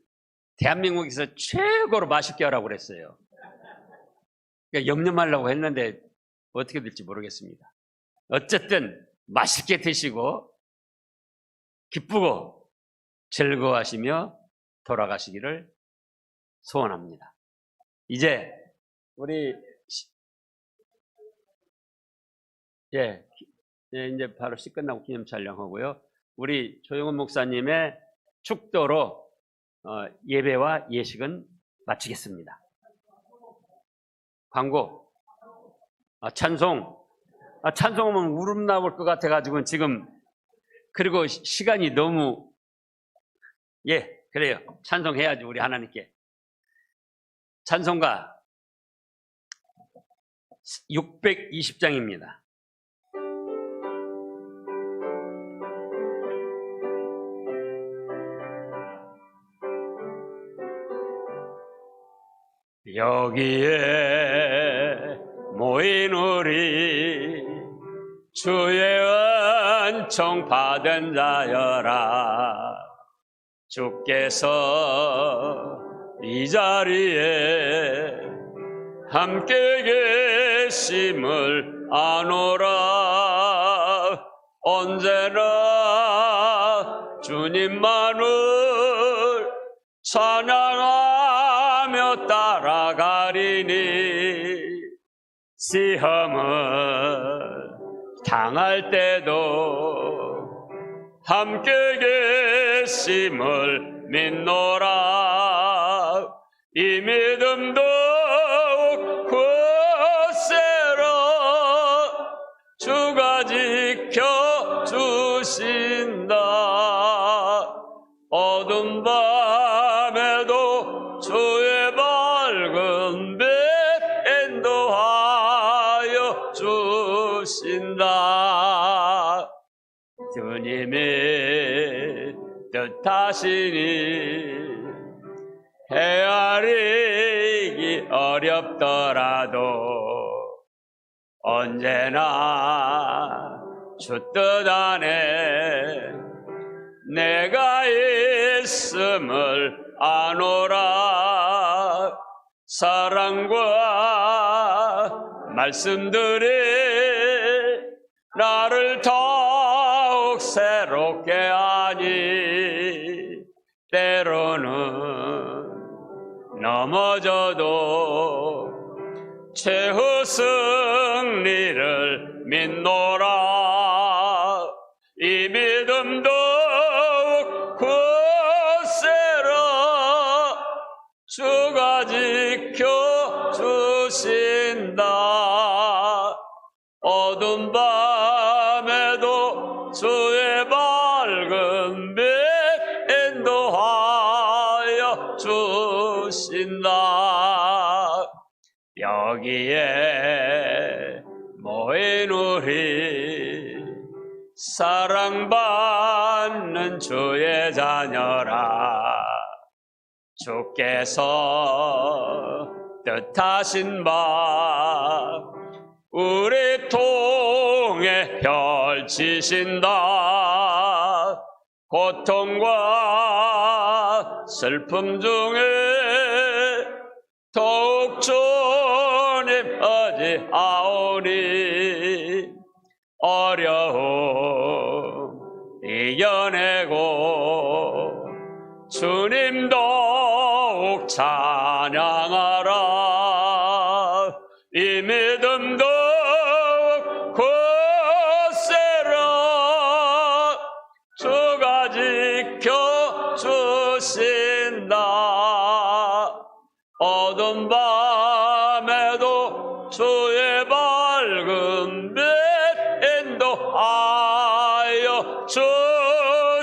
대한민국에서 최고로 맛있게 하라고 그랬어요. 그러니까 염려 말라고 했는데 어떻게 될지 모르겠습니다. 어쨌든 맛있게 드시고 기쁘고 즐거워하시며 돌아가시기를 소원합니다. 이제 우리 이제 바로 시 끝나고 기념 촬영하고요. 우리 조영훈 목사님의 축도로 예배와 예식은 마치겠습니다. 광고, 찬송하면 울음 나올 것 같아가지고 지금, 그리고 시간이 너무, 그래요. 찬송해야지, 우리 하나님께. 찬송가 620장입니다. 여기에 모인 우리 주의 은총 받은 자여라. 주께서 이 자리에 함께 계심을 아노라. 언제나 주님만을 찬양하며 따라가리니 시험을 당할 때도 함께 계심을 믿노라. 이 믿음도 굳세라. 주가 지켜주신다. 어두운 밤에도 주의 밝은 빛 인도하여 주신다. 주님이 뜻하시니 헤아리기 어렵더라도 언제나 주 뜻 안에 내가 있음을 아노라. 사랑과 말씀들이 나를 더욱 새롭게 하니 때로는 넘어져도 최후 승리를 믿노라. 이 믿음도 굳세라. 주가 지켜주신다. 어두운 밤에도 주의 밝은 빛 인도하여 주신다. 여기에 모인 우리 사랑받는 주의 자녀라. 주께서 뜻하신 바 우리 통해 펼치신다. 고통과 슬픔 중에 더욱 주님 의지하오니 어려움 이겨내고 주님 더욱 찬양하라. 이 믿음도 굳세라. 주가 지켜주신다. 어두운 밤에도 주의 밝은 빛 인도하여 주신다.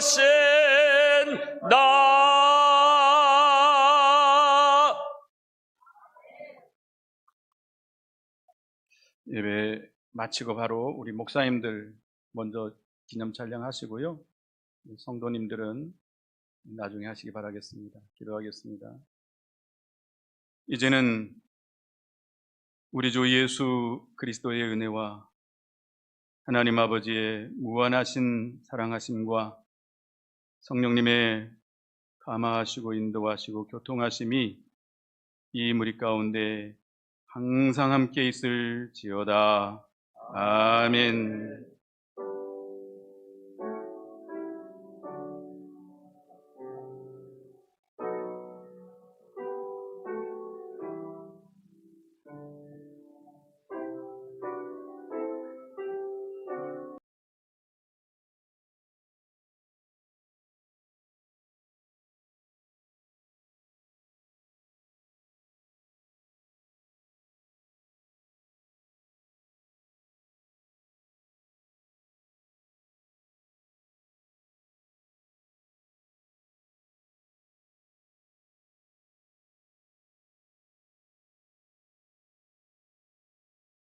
예배 마치고 바로 우리 목사님들 먼저 기념 촬영하시고요. 성도님들은 나중에 하시기 바라겠습니다. 기도하겠습니다. 이제는 우리 주 예수 그리스도의 은혜와 하나님 아버지의 무한하신 사랑하심과 성령님의 감화하시고 인도하시고 교통하심이 이 무리 가운데 항상 함께 있을지어다. 아멘.